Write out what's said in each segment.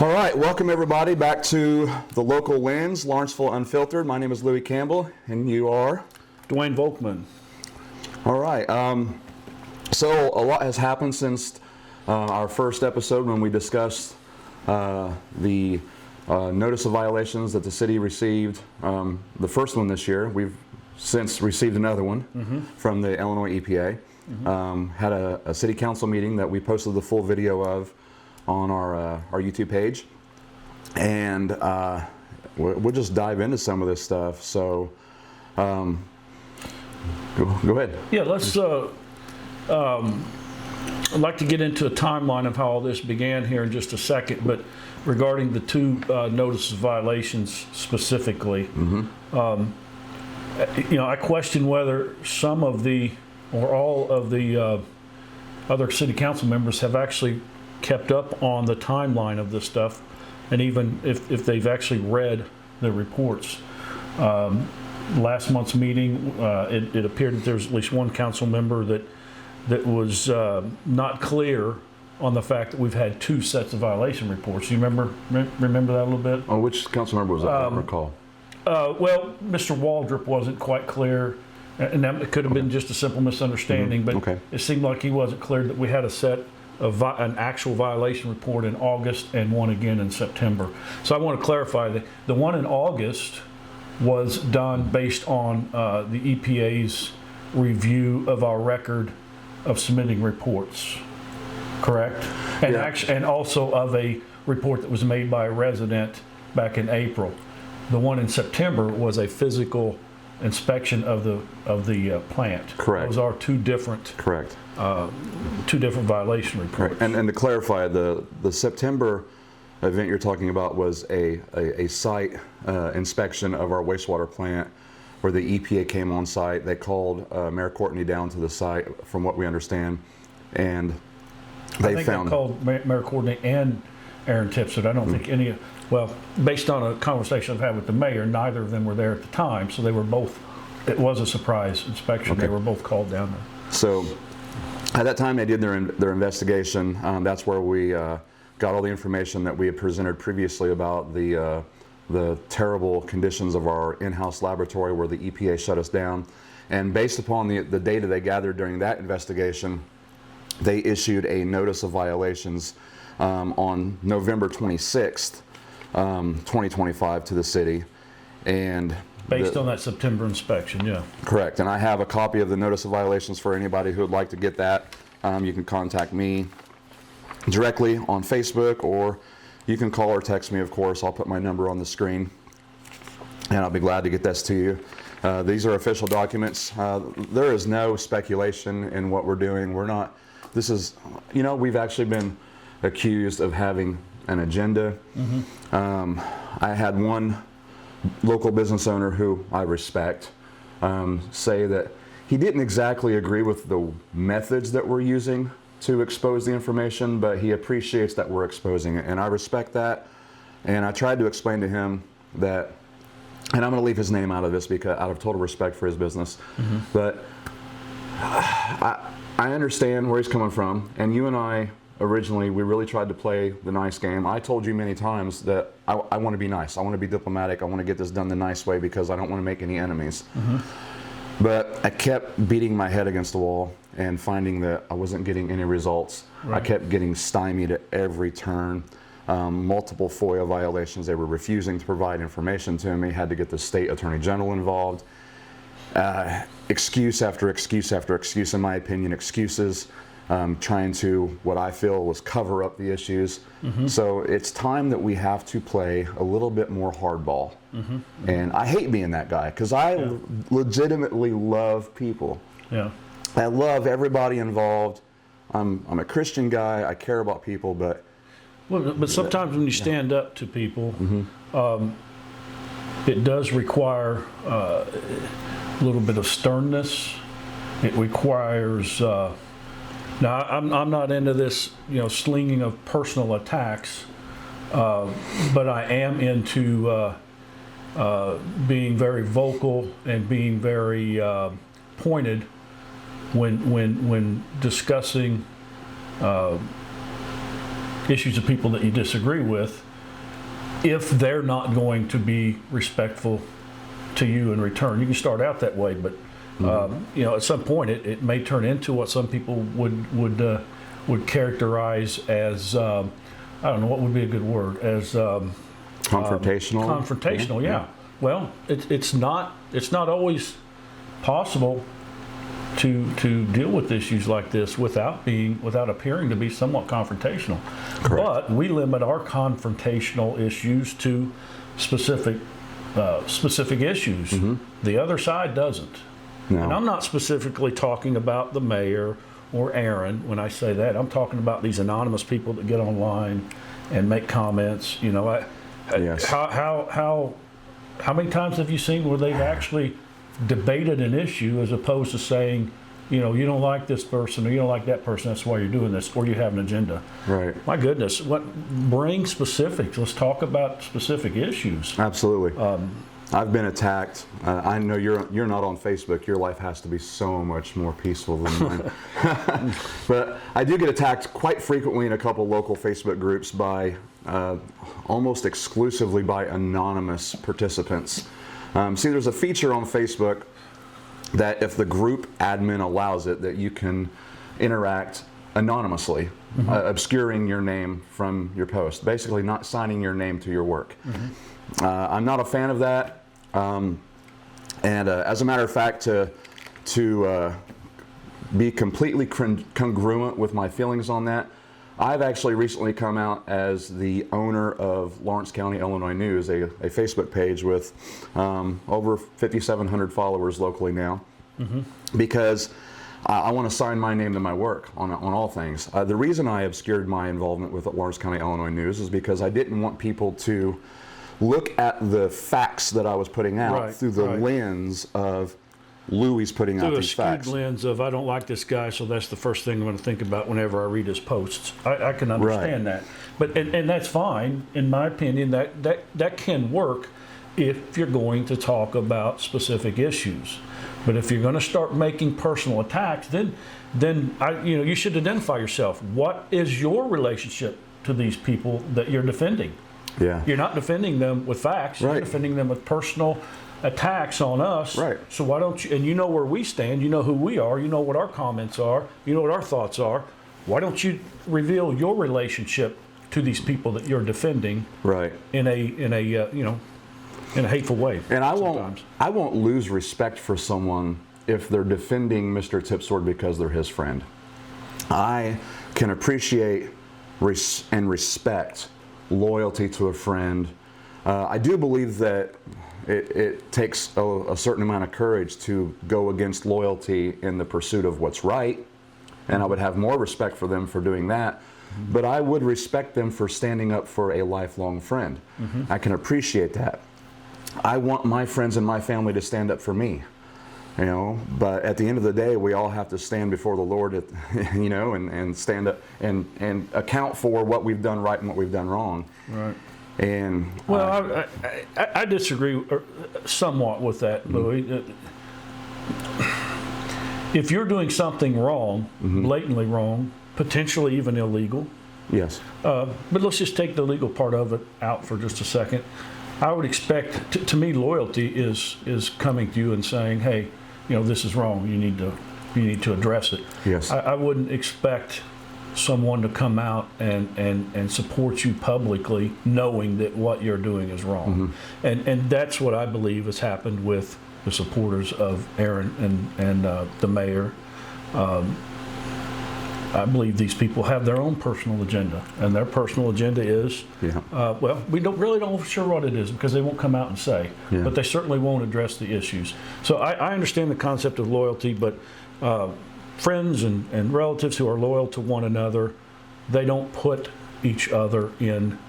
All right, welcome everybody back to the Local Lens, Lawrenceville Unfiltered. My name is Louie Campbell, and you are? Dwayne Volkman. All right, so a lot has happened since our first episode when we discussed the notice of violations that the city received. The first one this year. We've since received another one from the Illinois EPA. Had a city council meeting that we posted the full video of on our YouTube page, and we'll just dive into some of this stuff. So go ahead. Yeah, let's I'd like to get into a timeline of how all this began here in just a second, but regarding the two notices of violations specifically, I question whether some of the or all of the other city council members have actually kept up on the timeline of this stuff, and even if they've actually read the reports. Last month's meeting, it appeared that there's at least one council member that was not clear on the fact that we've had two sets of violation reports. You remember that a little bit? Oh, which council member was that? I don't recall. Well, Mr. Waldrop wasn't quite clear, and that could have been just a simple misunderstanding, but it seemed like he wasn't clear that we had a set of an actual violation report in August and one again in September. So I want to clarify that the one in August was done based on the EPA's review of our record of submitting reports, correct? And and also of a report that was made by a resident back in April. The one in September was a physical inspection of the plant. Correct. Those are two different. Correct. Two different violation reports. Correct. And to clarify, the September event you're talking about was a site inspection of our wastewater plant where the EPA came on site. They called Mayor Courtney down to the site, from what we understand, and they called Mayor Courtney and Aaron Tipsett. I don't think any, well, based on a conversation I've had with the mayor, neither of them were there at the time, so they were both, it was a surprise inspection. They were both called down there. So at that time they did their investigation. That's where we got all the information that we had presented previously about the terrible conditions of our in-house laboratory where the EPA shut us down. And based upon the data they gathered during that investigation, they issued a notice of violations on November 26th, 2025 to the city. And based on that September inspection, yeah. Correct. And I have a copy of the notice of violations for anybody who would like to get that. You can contact me directly on Facebook, or you can call or text me, of course. I'll put my number on the screen, and I'll be glad to get this to you. These are official documents. There is no speculation in what we're doing. We're not, this is, we've actually been accused of having an agenda. I had one local business owner who I respect say that he didn't exactly agree with the methods that we're using to expose the information, but he appreciates that we're exposing it, and I respect that. And I tried to explain to him that, and I'm going to leave his name out of this because out of total respect for his business, but I understand where he's coming from, and you and I originally, we really tried to play the nice game. I told you many times that I want to be nice. I want to be diplomatic. I want to get this done the nice way because I don't want to make any enemies. But I kept beating my head against the wall and finding that I wasn't getting any results. I kept getting stymied at every turn. Multiple FOIA violations. They were refusing to provide information to me. Had to get the state attorney general involved. Excuse after excuse after excuse, in my opinion, excuses. Trying to, what I feel was cover up the issues. So it's time that we have to play a little bit more hardball. And I hate being that guy because I legitimately love people. I love everybody involved. I'm a Christian guy. I care about people, but sometimes when you stand up to people, it does require a little bit of sternness. It requires. Now, I'm not into this, slinging of personal attacks, but I am into being very vocal and being very pointed when discussing issues of people that you disagree with, if they're not going to be respectful to you in return. You can start out that way, but you know, at some point it may turn into what some people would characterize as I don't know what would be a good word, as confrontational. Confrontational, yeah. Well, it's not always possible to deal with issues like this without appearing to be somewhat confrontational. Correct. But we limit our confrontational issues to specific issues. The other side doesn't. No. And I'm not specifically talking about the mayor or Aaron when I say that. I'm talking about these anonymous people that get online and make comments. You know, Yes. how many times have you seen where they've actually debated an issue as opposed to saying, you know, you don't like this person or you don't like that person, that's why you're doing this, or you have an agenda. Right. My goodness, bring specifics. Let's talk about specific issues. Absolutely. I've been attacked. I know you're not on Facebook. Your life has to be so much more peaceful than mine. But I do get attacked quite frequently in a couple local Facebook groups by almost exclusively by anonymous participants. See, there's a feature on Facebook that if the group admin allows it, that you can interact anonymously, obscuring your name from your post, basically not signing your name to your work. I'm not a fan of that. As a matter of fact, to be completely congruent with my feelings on that, I've actually recently come out as the owner of Lawrence County, Illinois News, a Facebook page with over 5,700 followers locally now, because I want to sign my name to my work on all things. The reason I obscured my involvement with Lawrence County, Illinois News is because I didn't want people to look at the facts that I was putting out through the lens of Louie's putting out these facts. Through a skewed lens of, I don't like this guy, so that's the first thing I'm going to think about whenever I read his posts. I can understand that. But and that's fine, in my opinion, that can work if you're going to talk about specific issues. But if you're going to start making personal attacks, then you should identify yourself. What is your relationship to these people that you're defending? Yeah. You're not defending them with facts. You're defending them with personal attacks on us. Right. So why don't you, and you know where we stand, you know who we are, you know what our comments are, you know what our thoughts are. Why don't you reveal your relationship to these people that you're defending in a hateful way? And I won't lose respect for someone if they're defending Mr. Tipsword because they're his friend. I can appreciate and respect loyalty to a friend. I do believe that it takes a certain amount of courage to go against loyalty in the pursuit of what's right, and I would have more respect for them for doing that, but I would respect them for standing up for a lifelong friend. I can appreciate that. I want my friends and my family to stand up for me, you know, but at the end of the day, we all have to stand before the Lord, and stand up and account for what we've done right and what we've done wrong. Right. And well, I disagree somewhat with that, Louie. If you're doing something wrong, blatantly wrong, potentially even illegal. Yes. But let's just take the legal part of it out for just a second. I would expect, to me, loyalty is coming to you and saying, hey, this is wrong. You need to address it. Yes. I wouldn't expect someone to come out and support you publicly knowing that what you're doing is wrong. And that's what I believe has happened with the supporters of Aaron and the mayor. I believe these people have their own personal agenda, and their personal agenda is, well, we don't know for sure what it is because they won't come out and say, but they certainly won't address the issues. So I understand the concept of loyalty, but friends and relatives who are loyal to one another, they don't put each other in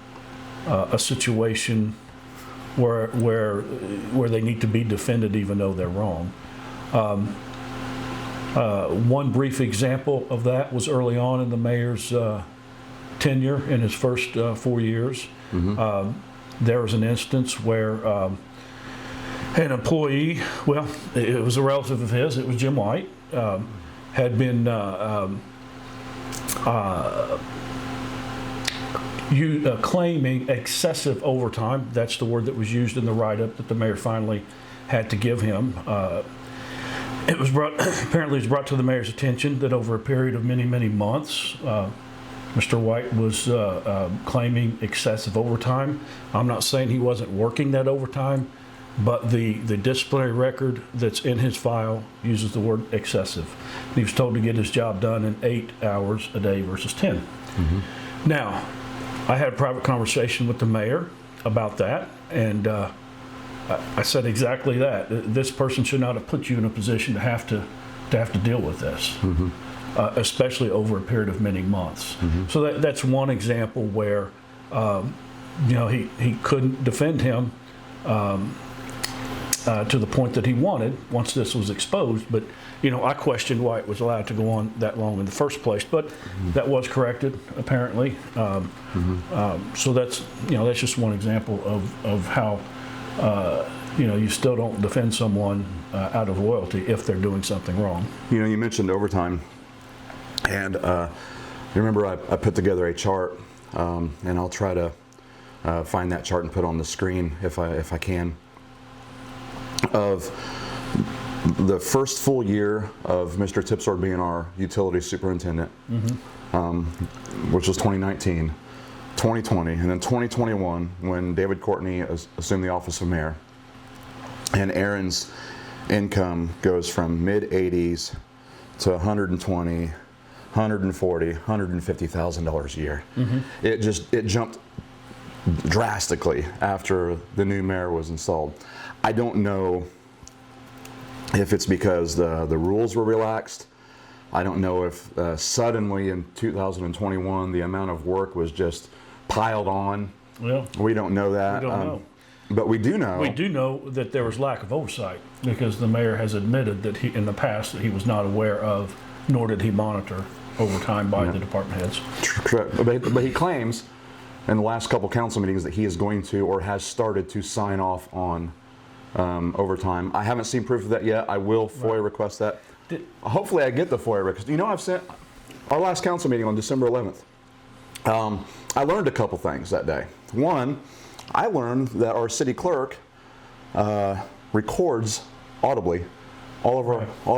a situation where they need to be defended even though they're wrong. One brief example of that was early on in the mayor's tenure in his first 4 years. There was an instance where an employee, well, it was a relative of his, it was Jim White, had been claiming excessive overtime. That's the word that was used in the write-up that the mayor finally had to give him. It was apparently it was brought to the mayor's attention that over a period of many, many months, Mr. White was claiming excessive overtime. I'm not saying he wasn't working that overtime, but the disciplinary record that's in his file uses the word excessive. And he was told to get his job done in 8 hours a day versus 10. Mm-hmm. Now, I had a private conversation with the mayor about that, and I said exactly that. This person should not have put you in a position to have to deal with this, mm-hmm. Especially over a period of many months. Mm-hmm. So that's one example where he couldn't defend him to the point that he wanted once this was exposed. But I questioned why it was allowed to go on that long in the first place. But mm-hmm. that was corrected apparently. So that's just one example of how. You still don't defend someone out of loyalty if they're doing something wrong. You mentioned overtime, and you remember I put together a chart, and I'll try to find that chart and put it on the screen if I can, of the first full year of Mr. Tipsord being our utility superintendent, mm-hmm. Which was 2019. 2020, and then 2021 when David Courtney assumed the office of mayor, and Aaron's income goes from mid-80s to 120, 140, $150,000 a year. Mm-hmm. It jumped drastically after the new mayor was installed. I don't know if it's because the rules were relaxed. I don't know if suddenly in 2021 the amount of work was just piled on. Well, we don't know that. We don't know. But we do know. We do know that there was lack of oversight because the mayor has admitted that in the past that he was not aware of, nor did he monitor overtime by the department heads. Correct. But he claims in the last couple council meetings that he is going to or has started to sign off on overtime. I haven't seen proof of that yet. I will FOIA request that. Hopefully I get the FOIA request. I've sent our last council meeting on December 11th. I learned a couple things that day. One, I learned that our city clerk records audibly all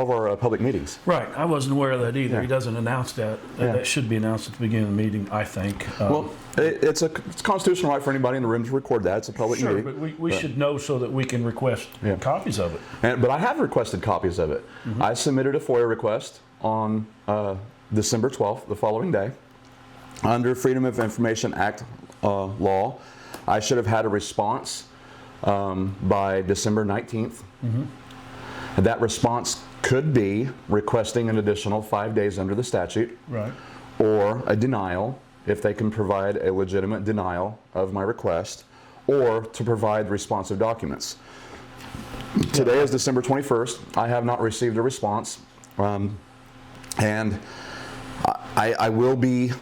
of our public meetings. Right. I wasn't aware of that either. Yeah. He doesn't announce that. Yeah. That should be announced at the beginning of the meeting, I think. Well, it's a constitutional right for anybody in the room to record that. It's a public meeting. Sure, but we should know so that we can request copies of it. But I have requested copies of it. Mm-hmm. I submitted a FOIA request on December 12th, the following day. Under Freedom of Information Act law, I should have had a response by December 19th. Mm-hmm. That response could be requesting an additional 5 days under the statute, right, or a denial if they can provide a legitimate denial of my request, or to provide responsive documents. Today is December 21st. I have not received a response, and I will be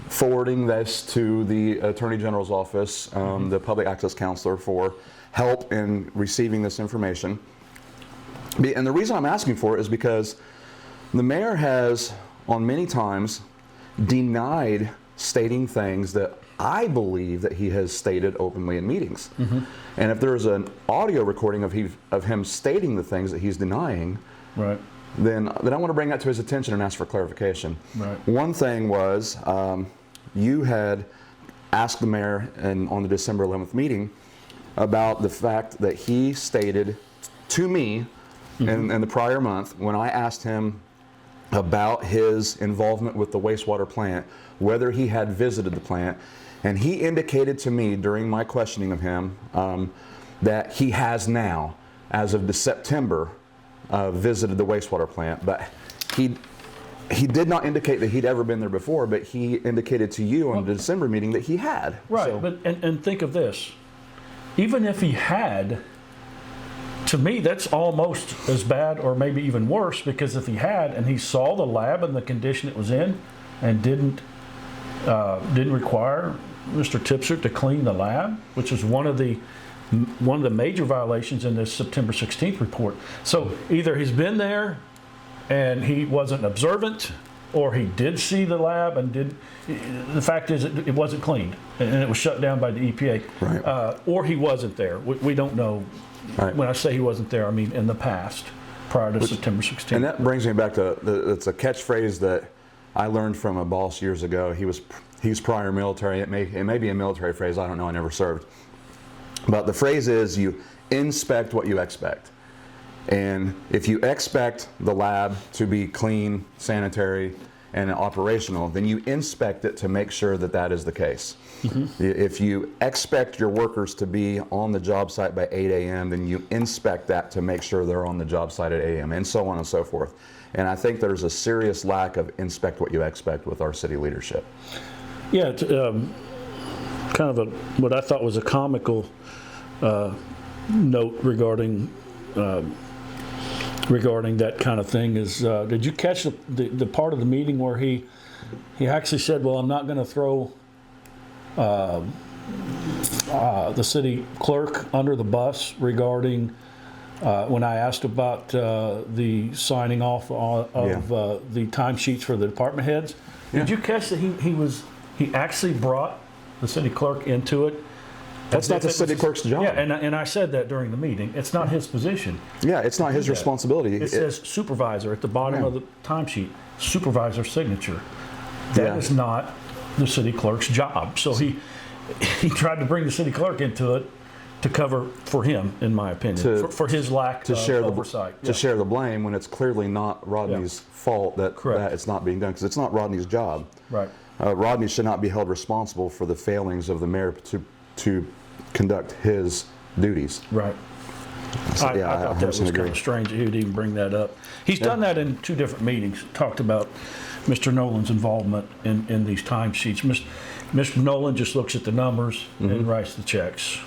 forwarding this to the Attorney General's office, the Public Access Counselor, for help in receiving this information. And the reason I'm asking for it is because the mayor has, on many times, denied stating things that I believe that he has stated openly in meetings. Mm-hmm. And if there's an audio recording of him stating the things that he's denying, right, then I want to bring that to his attention and ask for clarification. Right. One thing was, you had asked the mayor on the December 11th meeting about the fact that he stated to me, mm-hmm, in the prior month, when I asked him about his involvement with the wastewater plant, whether he had visited the plant, and he indicated to me during my questioning of him that he has now, as of September, visited the wastewater plant, but he did not indicate that he'd ever been there before, but he indicated to you on the December meeting that he had. Right, so. But and think of this. Even if he had, to me, that's almost as bad or maybe even worse, because if he had and he saw the lab and the condition it was in and didn't require Mr. Tipsord to clean the lab, which is one of the major violations in this September 16th report. So either he's been there and he wasn't observant, or he did see the lab and did. The fact is, it wasn't cleaned, and it was shut down by the EPA. Right. Or he wasn't there. We don't know. Right. When I say he wasn't there, I mean in the past, prior to September 16th. And that brings me back to it's a catchphrase that I learned from a boss years ago. He's prior military. It may be a military phrase. I don't know. I never served. But the phrase is, you inspect what you expect. And if you expect the lab to be clean, sanitary, and operational, then you inspect it to make sure that that is the case. Mm-hmm. If you expect your workers to be on the job site by 8 a.m., then you inspect that to make sure they're on the job site at 8 a.m., and so on and so forth. And I think there's a serious lack of inspect what you expect with our city leadership. Yeah, it's, kind of what I thought was a comical note regarding that kind of thing is, did you catch the part of the meeting where he actually said, well, I'm not going to throw the city clerk under the bus regarding when I asked about the signing off of the timesheets for the department heads? Did you catch that he actually brought the city clerk into it? That's not the city clerk's job. Yeah, and I said that during the meeting. It's not his position. Yeah, it's not his responsibility. It says supervisor at the bottom of the timesheet, supervisor signature. That is not the city clerk's job. So he tried to bring the city clerk into it to cover for him, in my opinion, for his lack of oversight. To share the blame when it's clearly not Rodney's fault that it's not being done, because it's not Rodney's job. Right. Rodney should not be held responsible for the failings of the mayor to conduct his duties. Right. So, I thought that was kind of strange that he would even bring that up. He's done that in 2 different meetings, talked about Mr. Nolan's involvement in these timesheets. Mr. Nolan just looks at the numbers and writes the checks.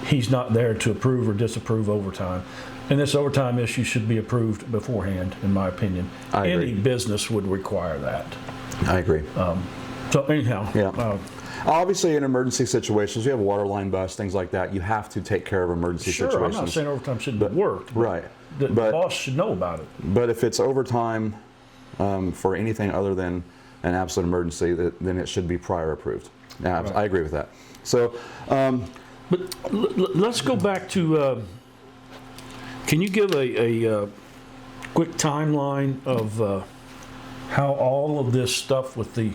He's not there to approve or disapprove overtime. And this overtime issue should be approved beforehand, in my opinion. Any business would require that. I agree. So anyhow. Yeah. Obviously, in emergency situations, you have a water line bust, things like that. You have to take care of emergency situations. I'm not saying overtime shouldn't be worked. Right. The boss should know about it. But if it's overtime for anything other than an absolute emergency, then it should be prior approved. Yeah, right. I agree with that. So, but let's go back to. Can you give a quick timeline of how all of this stuff with the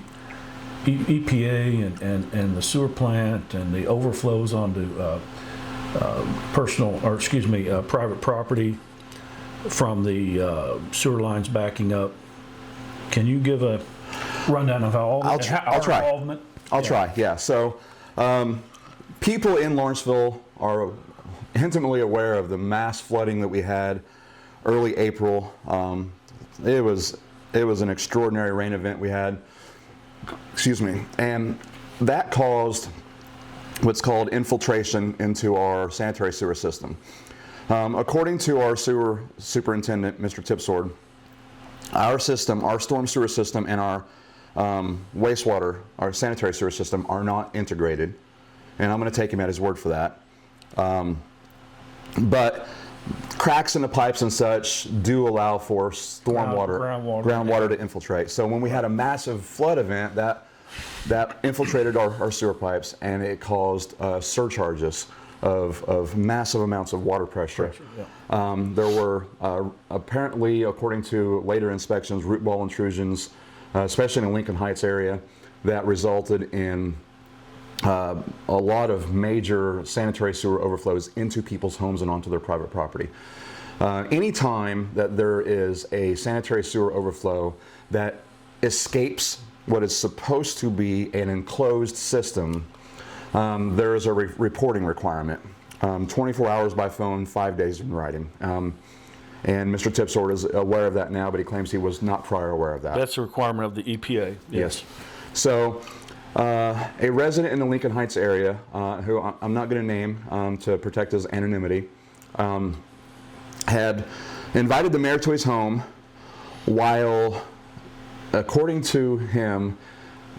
EPA and the sewer plant and the overflows onto private property from the sewer lines backing up? Can you give a rundown of how all I'll try. Involvement? I'll try. Yeah. So, people in Lawrenceville are intimately aware of the mass flooding that we had early April. It was an extraordinary rain event we had. And that caused what's called infiltration into our sanitary sewer system. According to our sewer superintendent, Mr. Tipsword, our storm sewer system, and our wastewater, our sanitary sewer system, are not integrated. And I'm going to take him at his word for that. But cracks in the pipes and such do allow for groundwater to infiltrate. So when we had a massive flood event, that infiltrated our sewer pipes, and it caused surcharges of massive amounts of water pressure. There were apparently, according to later inspections, root ball intrusions, especially in the Lincoln Heights area, that resulted in a lot of major sanitary sewer overflows into people's homes and onto their private property. Anytime that there is a sanitary sewer overflow that escapes what is supposed to be an enclosed system, there is a reporting requirement. 24 hours by phone, 5 days in writing. And Mr. Tipsword is aware of that now, but he claims he was not prior aware of that. That's a requirement of the EPA. Yes. So a resident in the Lincoln Heights area, who I'm not going to name to protect his anonymity, had invited the mayor to his home while, according to him,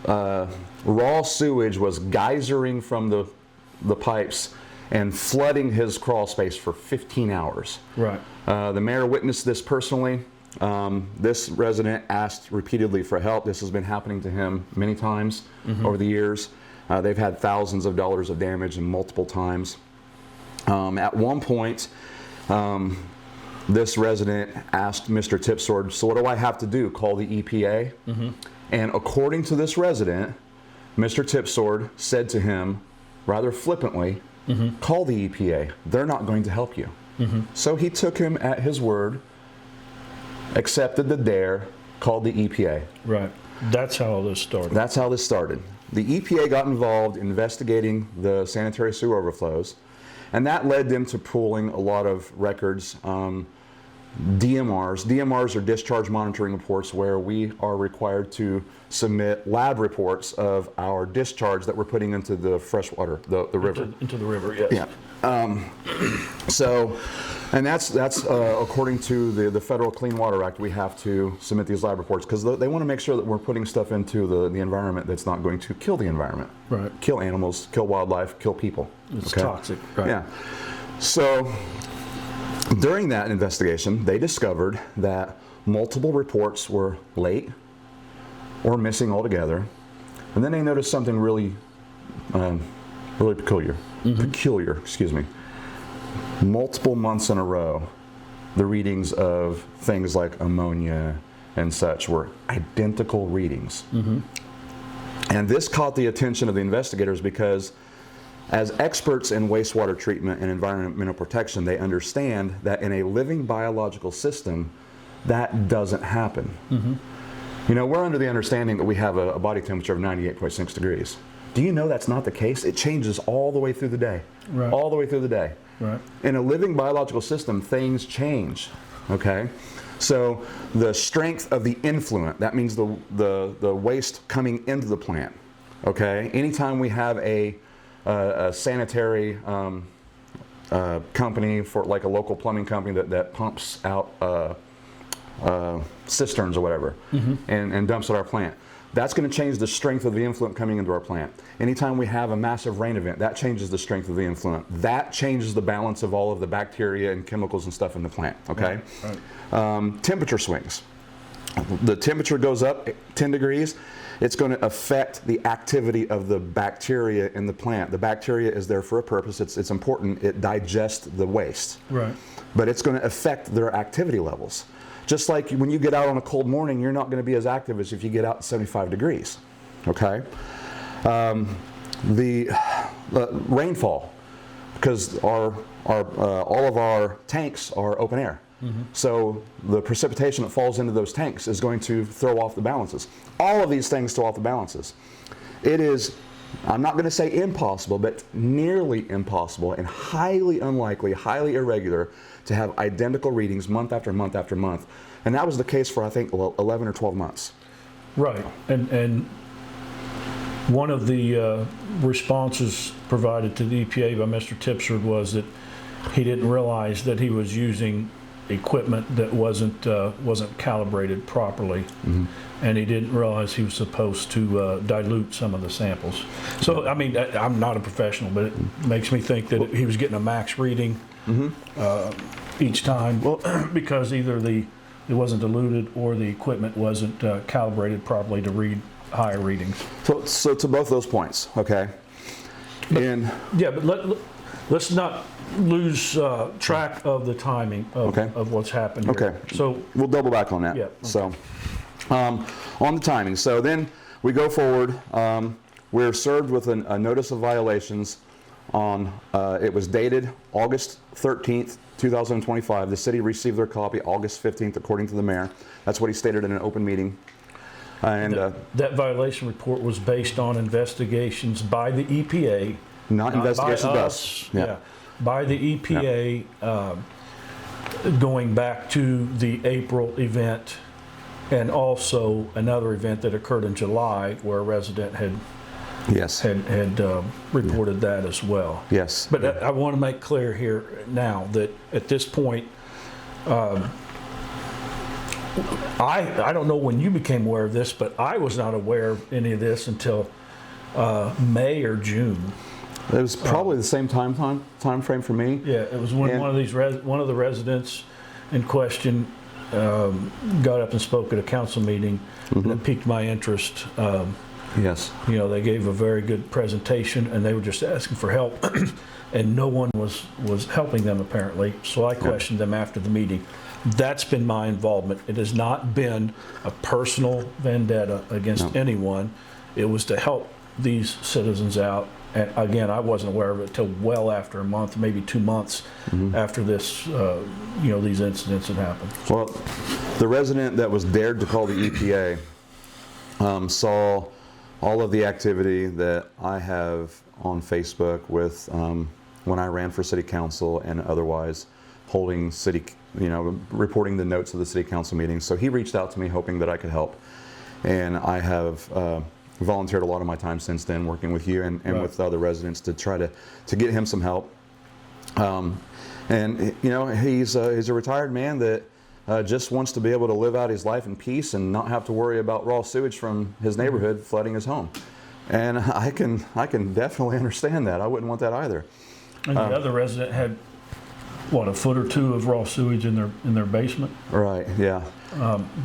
raw sewage was geysering from the pipes and flooding his crawl space for 15 hours. Right. The mayor witnessed this personally. This resident asked repeatedly for help. This has been happening to him many times over the years. They've had thousands of dollars of damage and multiple times. At one point, this resident asked Mr. Tipsword, so what do I have to do? Call the EPA? And according to this resident, Mr. Tipsword said to him, rather flippantly, call the EPA. They're not going to help you. So he took him at his word, accepted the dare, called the EPA. Right. That's how this started. That's how this started. The EPA got involved investigating the sanitary sewer overflows, and that led them to pulling a lot of records. DMRs. DMRs are discharge monitoring reports, where we are required to submit lab reports of our discharge that we're putting into the fresh water, the river. Into the river, yes. Yeah. And that's according to the Federal Clean Water Act, we have to submit these lab reports because they want to make sure that we're putting stuff into the environment that's not going to kill the environment. Right. Kill animals, kill wildlife, kill people. It's toxic. Right. Yeah. So during that investigation, they discovered that multiple reports were late or missing altogether. And then they noticed something really peculiar. Peculiar, excuse me. Multiple months in a row, the readings of things like ammonia and such were identical readings. And this caught the attention of the investigators because as experts in wastewater treatment and environmental protection, they understand that in a living biological system, that doesn't happen. You know, we're under the understanding that we have a body temperature of 98.6 degrees. Do you know that's not the case? It changes all the way through the day. Right. All the way through the day. Right. In a living biological system, things change. Okay? So the strength of the influent, that means the waste coming into the plant. Okay? Anytime we have a sanitary company, for like a local plumbing company that pumps out cisterns or whatever and dumps at our plant, that's going to change the strength of the influent coming into our plant. Anytime we have a massive rain event, that changes the strength of the influent. That changes the balance of all of the bacteria and chemicals and stuff in the plant, okay? Right. Temperature swings. The temperature goes up 10 degrees, it's going to affect the activity of the bacteria in the plant. The bacteria is there for a purpose. It's important. It digests the waste. Right. But it's going to affect their activity levels. Just like when you get out on a cold morning, you're not going to be as active as if you get out at 75 degrees, okay? The rainfall, because all of our tanks are open air. So the precipitation that falls into those tanks is going to throw off the balances. All of these things throw off the balances. It is, I'm not going to say impossible, but nearly impossible and highly unlikely, highly irregular to have identical readings month after month after month. And that was the case for, I think, 11 or 12 months. Right. And one of the responses provided to the EPA by Mr. Tipsford was that he didn't realize that he was using equipment that wasn't calibrated properly. And he didn't realize he was supposed to dilute some of the samples. So, I mean, I'm not a professional, but it makes me think that he was getting a max reading each time, because either it wasn't diluted or the equipment wasn't calibrated properly to read higher readings. So to both those points, okay? But let's not lose track of the timing of what's happened here. Okay. So we'll double back on that. Yeah. Okay. So on the timing. So then we go forward. We're served with a notice of violations on, it was dated August 13th, 2025. The city received their copy August 15th, according to the mayor. That's what he stated in an open meeting. And that violation report was based on investigations by the EPA. Not investigations by us. Yeah. By the EPA, going back to the April event, and also another event that occurred in July where a resident had reported that as well. Yes. But I want to make clear here now that at this point, I don't know when you became aware of this, but I was not aware of any of this until May or June. It was probably the same time frame for me. Yeah, it was when one of the residents in question got up and spoke at a council meeting, and it piqued my interest. Yes. You know, they gave a very good presentation, and they were just asking for help, and no one was helping them apparently. So I questioned them after the meeting. That's been my involvement. It has not been a personal vendetta against anyone. It was to help these citizens out. And again, I wasn't aware of it till well after a month, maybe 2 months after this, these incidents had happened. Well, the resident that was dared to call the EPA saw all of the activity that I have on Facebook with when I ran for city council and otherwise holding reporting the notes of the city council meetings. So he reached out to me hoping that I could help. And I have volunteered a lot of my time since then working with you and with the other residents to try to get him some help. And he's a retired man that just wants to be able to live out his life in peace and not have to worry about raw sewage from his neighborhood flooding his home. And I can definitely understand that. I wouldn't want that either. And the other resident had, what, a foot or two of raw sewage in their basement? Right, yeah.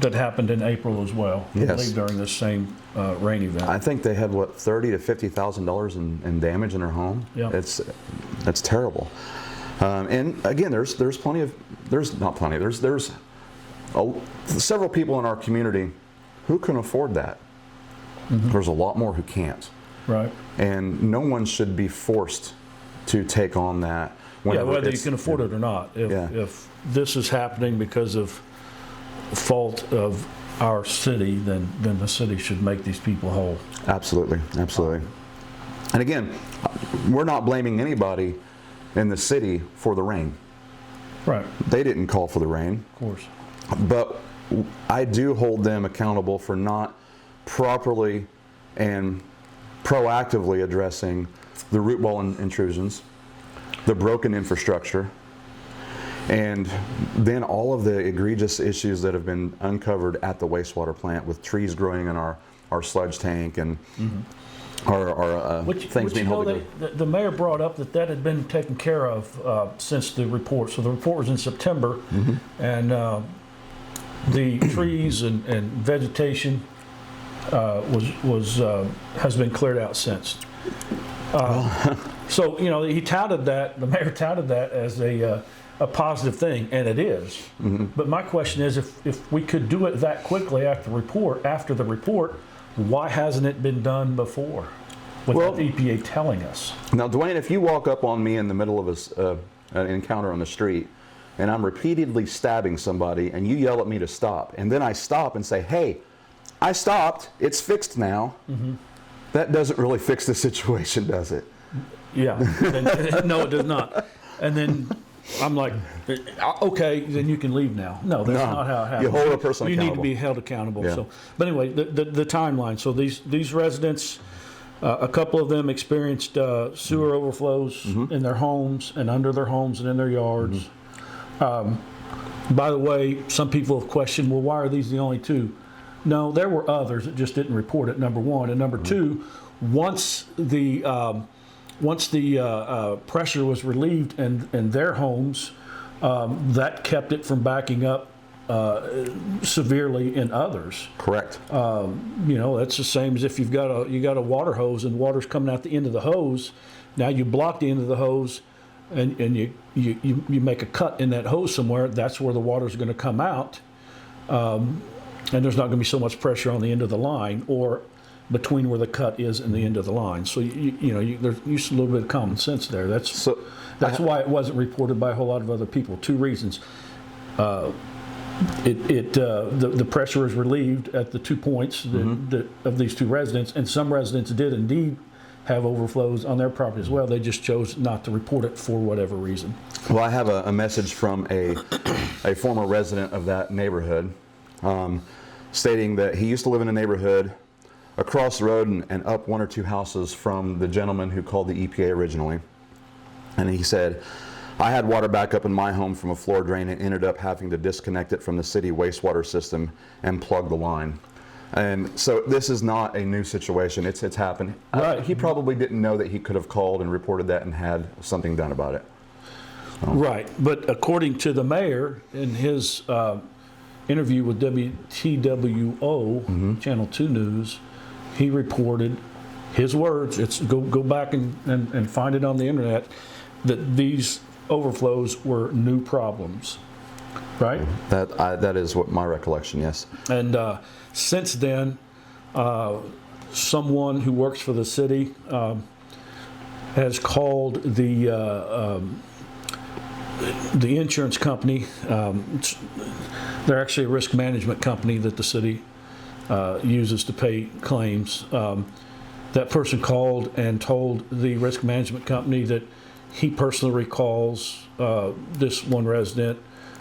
That happened in April as well, I believe, during this same rain event. I think they had, what, $30,000 to $50,000 in damage in their home? Yeah. That's terrible. And again, there's several people in our community who can afford that. There's a lot more who can't. Right. And no one should be forced to take on that. Whether you can afford it or not. If this is happening because of fault of our city, then the city should make these people whole. Absolutely, absolutely. And again, we're not blaming anybody in the city for the rain. Right. They didn't call for the rain. Of course. But I do hold them accountable for not properly and proactively addressing the root wall intrusions, the broken infrastructure, and then all of the egregious issues that have been uncovered at the wastewater plant with trees growing in our sludge tank and our things being held together. The mayor brought up that had been taken care of since the report. So the report was in September, and the trees and vegetation has been cleared out since. So he touted that. The mayor touted that as a positive thing, and it is. But my question is, if we could do it that quickly after the report, why hasn't it been done before? Without the EPA telling us. Now, Dwayne, if you walk up on me in the middle of an encounter on the street, and I'm repeatedly stabbing somebody, and you yell at me to stop, and then I stop and say, "Hey, I stopped. It's fixed now." That doesn't really fix the situation, does it? Yeah. No, it does not. And then I'm like, okay, then you can leave now. No, that's not how it happens. You hold a person accountable. You need to be held accountable. Yeah. So, but anyway, the timeline. So these residents, a couple of them experienced sewer overflows in their homes and under their homes and in their yards. By the way, some people have questioned, well, why are these the only two? No, there were others that just didn't report it, number one. And number two, once the pressure was relieved in their homes, that kept it from backing up severely in others. Correct. That's the same as if you got a water hose and water's coming out the end of the hose. Now you block the end of the hose, and you make a cut in that hose somewhere. That's where the water's going to come out, and there's not going to be so much pressure on the end of the line or between where the cut is and the end of the line. So there's just a little bit of common sense there. That's why it wasn't reported by a whole lot of other people. Two reasons. The pressure is relieved at the 2 points of these two residents, and some residents did indeed have overflows on their property as well. They just chose not to report it for whatever reason. Well, I have a message from a former resident of that neighborhood stating that he used to live in a neighborhood across the road and up one or two houses from the gentleman who called the EPA originally. And he said, I had water back up in my home from a floor drain and ended up having to disconnect it from the city wastewater system and plug the line. And so this is not a new situation. It's happened. Right. He probably didn't know that he could have called and reported that and had something done about it. Right. But according to the mayor in his interview with WTWO, Channel 2 News, he reported his words. It's go back and find it on the internet, that these overflows were new problems, right? That is what my recollection, yes. And since then, someone who works for the city has called the insurance company. They're actually a risk management company that the city uses to pay claims. That person called and told the risk management company that he personally recalls this one resident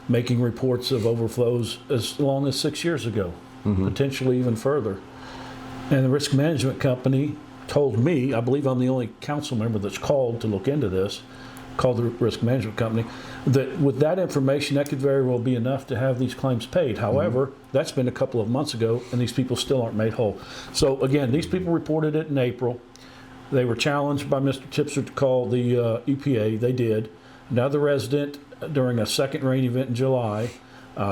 making reports of overflows as long as 6 years ago, potentially even further. And the risk management company told me, I believe I'm the only council member that's called to look into this, called the risk management company, that with that information, that could very well be enough to have these claims paid. However, that's been a couple of months ago, and these people still aren't made whole. So again, these people reported it in April. They wwere challenged by Mr. Tipser to call the EPA. They did. Another resident during a second rain event in July,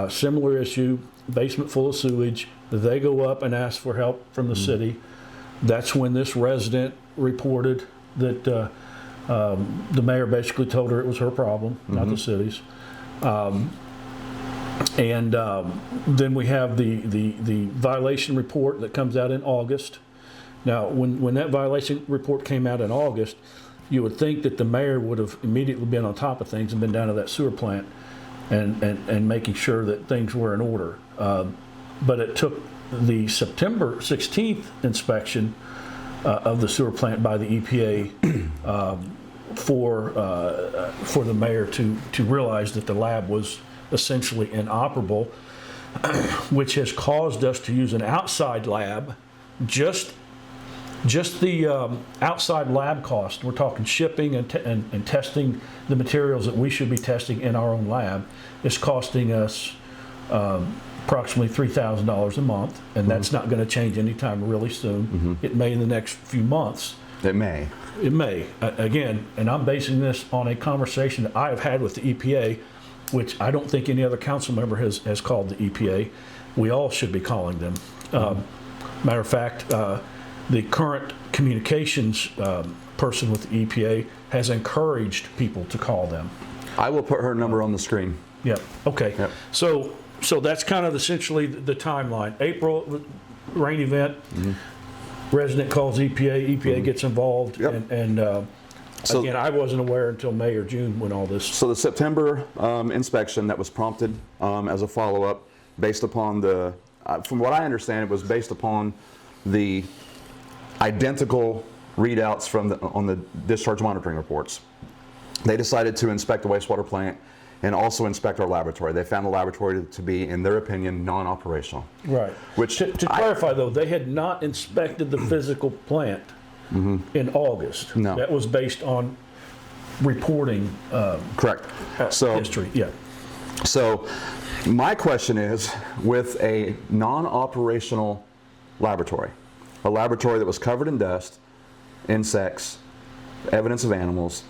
similar issue, basement full of sewage. They go up and ask for help from the city. That's when this resident reported that the mayor basically told her it was her problem, not the city's. Then we have the violation report that comes out in August. Now, when that violation report came out in August, you would think that the mayor would have immediately been on top of things and been down to that sewer plant and making sure that things were in order. But it took the September 16th inspection of the sewer plant by the EPA for the mayor to realize that the lab was essentially inoperable, which has caused us to use an outside lab. Just the outside lab cost, we're talking shipping and testing the materials that we should be testing in our own lab, is costing us approximately $3,000 a month, and that's not going to change anytime really soon. It may in the next few months. It may. It may. Again, and I'm basing this on a conversation that I have had with the EPA, which I don't think any other council member has called the EPA. We all should be calling them. Matter of fact, the current communications person with the EPA has encouraged people to call them. I will put her number on the screen. Yep. Okay. Yep. So that's kind of essentially the timeline. April, rain event, resident calls EPA, EPA gets involved, and again, I wasn't aware until May or June when all this. So the September inspection that was prompted as a follow-up based upon from what I understand, it was based upon the identical readouts on the discharge monitoring reports. They decided to inspect the wastewater plant and also inspect our laboratory. They found the laboratory to be, in their opinion, non-operational. Right. Which to clarify, though, they had not inspected the physical plant in August. No. That was based on reporting. Correct. History. Yeah. So my question is, with a non-operational laboratory, a laboratory that was covered in dust, insects, evidence of animals,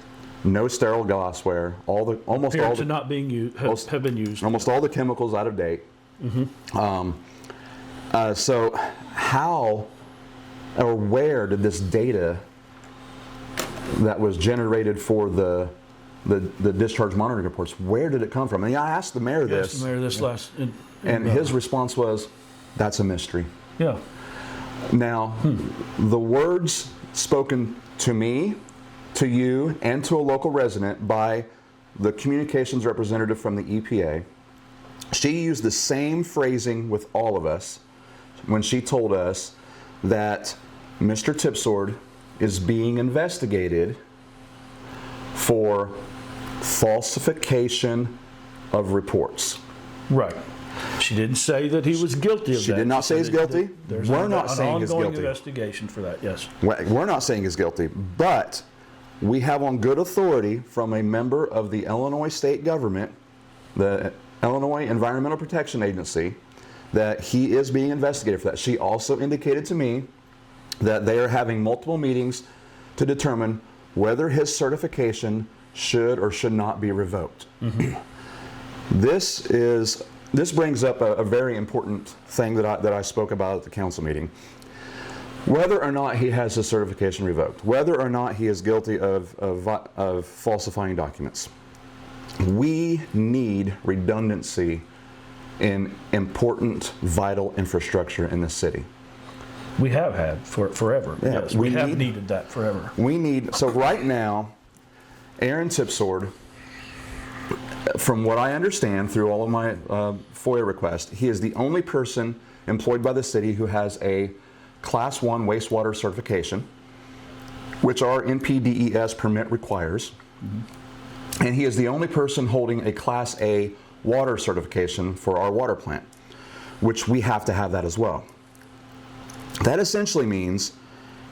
no sterile glassware, almost all the not being used have been used. Almost all the chemicals out of date. So how or where did this data that was generated for the discharge monitoring reports, where did it come from? I mean, I asked the mayor this. The mayor this last. And his response was, "That's a mystery." Yeah. Now, the words spoken to me, to you, and to a local resident by the communications representative from the EPA, she used the same phrasing with all of us when she told us that Mr. Tipsord is being investigated for falsification of reports. Right. She didn't say that he was guilty of that. She did not say he's guilty. We're not saying he's guilty. There's an ongoing investigation for that, yes. We're not saying he's guilty, but we have on good authority from a member of the Illinois state government, the Illinois Environmental Protection Agency, that he is being investigated for that. She also indicated to me that they are having multiple meetings to determine whether his certification should or should not be revoked. This is this brings up a very important thing that I spoke about at the council meeting. Whether or not he has his certification revoked, whether or not he is guilty of falsifying documents, we need redundancy in important, vital infrastructure in the city. We have had forever. Yeah, yes, we have needed that forever. So right now, Aaron Tipsword, from what I understand through all of my FOIA requests, he is the only person employed by the city who has a Class 1 wastewater certification, which our NPDES permit requires. Mm-hmm. And he is the only person holding a Class A water certification for our water plant, which we have to have that as well. That essentially means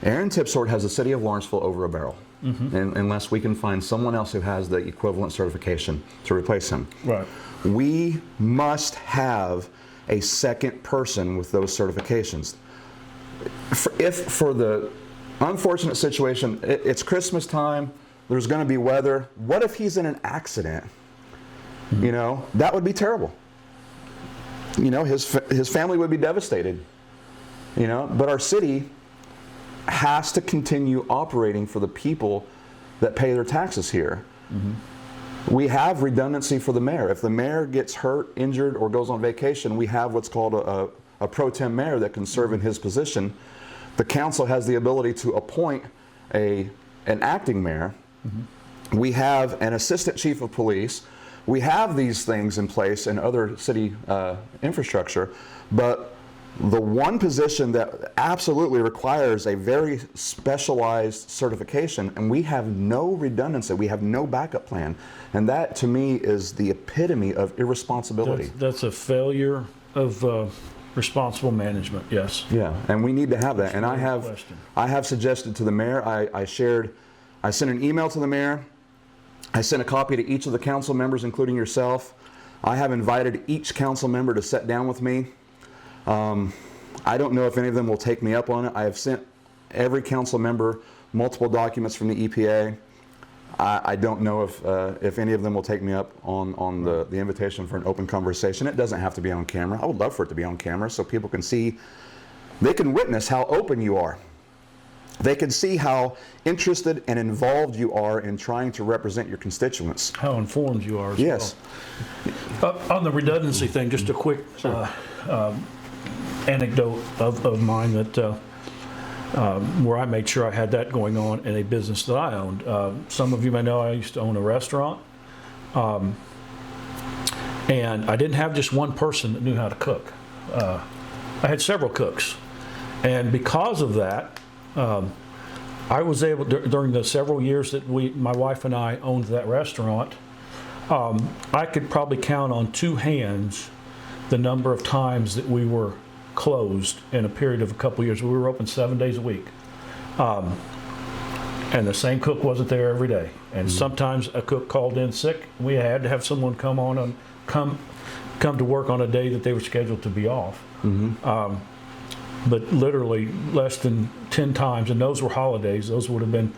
Aaron Tipsword has the City of Lawrenceville over a barrel, unless we can find someone else who has the equivalent certification to replace him. Right. We must have a second person with those certifications. If for the unfortunate situation, it's Christmas time, there's going to be weather, what if he's in an accident? You know, that would be terrible. You know, his family would be devastated. You know, but our city has to continue operating for the people that pay their taxes here. Mm-hmm. We have redundancy for the mayor. If the mayor gets hurt, injured, or goes on vacation, we have what's called a pro tem mayor that can serve in his position. The council has the ability to appoint an acting mayor. Mm-hmm. We have an assistant chief of police. We have these things in place in other city infrastructure, but the one position that absolutely requires a very specialized certification, and we have no redundancy, we have no backup plan, and that to me is the epitome of irresponsibility. That's a failure of responsible management, yes. Yeah, and we need to have that. And I have suggested to the mayor, I sent an email to the mayor, I sent a copy to each of the council members, including yourself. I have invited each council member to sit down with me. I don't know if any of them will take me up on it. I have sent every council member multiple documents from the EPA. I don't know if any of them will take me up on the invitation for an open conversation. It doesn't have to be on camera. I would love for it to be on camera so people can see, they can witness how open you are. They can see how interested and involved you are in trying to represent your constituents. How informed you are as yes. well. On the redundancy thing, just a quick anecdote of mine that where I made sure I had that going on in a business that I owned. Some of you may know I used to own a restaurant, and I didn't have just one person that knew how to cook. I had several cooks, and because of that, I was able during the several years that my wife and I owned that restaurant, I could probably count on two hands the number of times that we were closed in a period of a couple years. We were open 7 days a week, and the same cook wasn't there every day. And sometimes a cook called in sick. We had to have someone come to work on a day that they were scheduled to be off. But literally less than 10 times, and those were holidays. Those would have been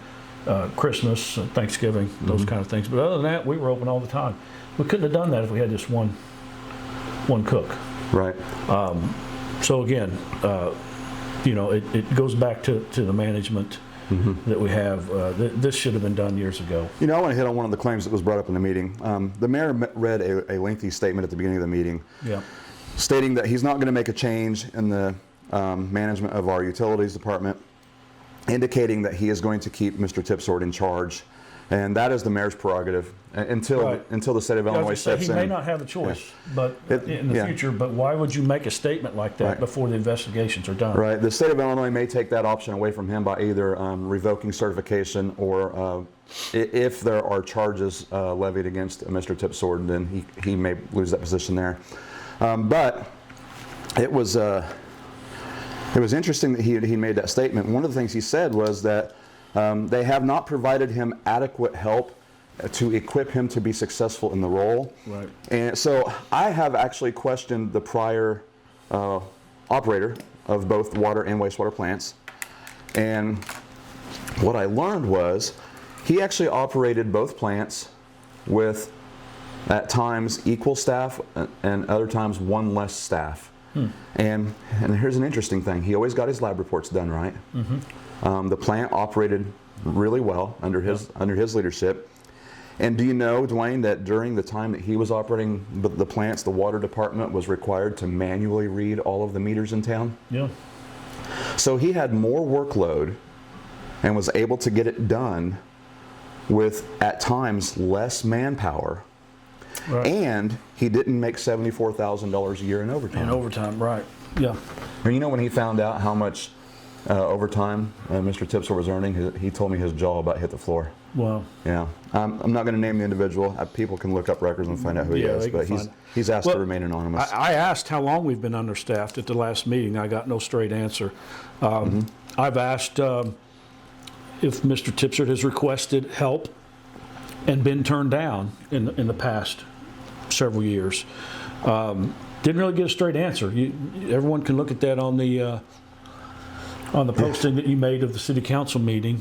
Christmas, Thanksgiving, those kind of things. But other than that, we were open all the time. We couldn't have done that if we had just one cook. Right. So again, you know, it goes back to the management that we have. This should have been done years ago. You know, I want to hit on one of the claims that was brought up in the meeting. The mayor read a lengthy statement at the beginning of the meeting, stating that he's not going to make a change in the management of our utilities department, indicating that he is going to keep Mr. Tipsword in charge. And that is the mayor's prerogative until the state of Illinois steps in. He may not have a choice, but in the future. But why would you make a statement like that before the investigations are done? Right. The state of Illinois may take that option away from him by either revoking certification or if there are charges levied against Mr. Tipsword, then he may lose that position there. But it was interesting that he made that statement. One of the things he said was that they have not provided him adequate help to equip him to be successful in the role. Right. And so I have actually questioned the prior operator of both water and wastewater plants. And what I learned was he actually operated both plants with at times equal staff, and other times one less staff. And here's an interesting thing. He always got his lab reports done right. The plant operated really well under his leadership. And do you know, Dwayne, that during the time that he was operating the plants, the water department was required to manually read all of the meters in town? Yeah. So he had more workload and was able to get it done with, at times, less manpower. Right. And he didn't make $74,000 a year in overtime. In overtime, right. Yeah. And you know, when he found out how much overtime Mr. Tipser was earning, he told me his jaw about hit the floor. Wow. Yeah. I'm not going to name the individual. People can look up records and find out who he is, but he's asked to remain anonymous. I asked how long we've been understaffed at the last meeting. I got no straight answer. I've asked if Mr. Tipser has requested help and been turned down in the past several years. Didn't really get a straight answer. Everyone can look at that on the posting that you made of the city council meeting.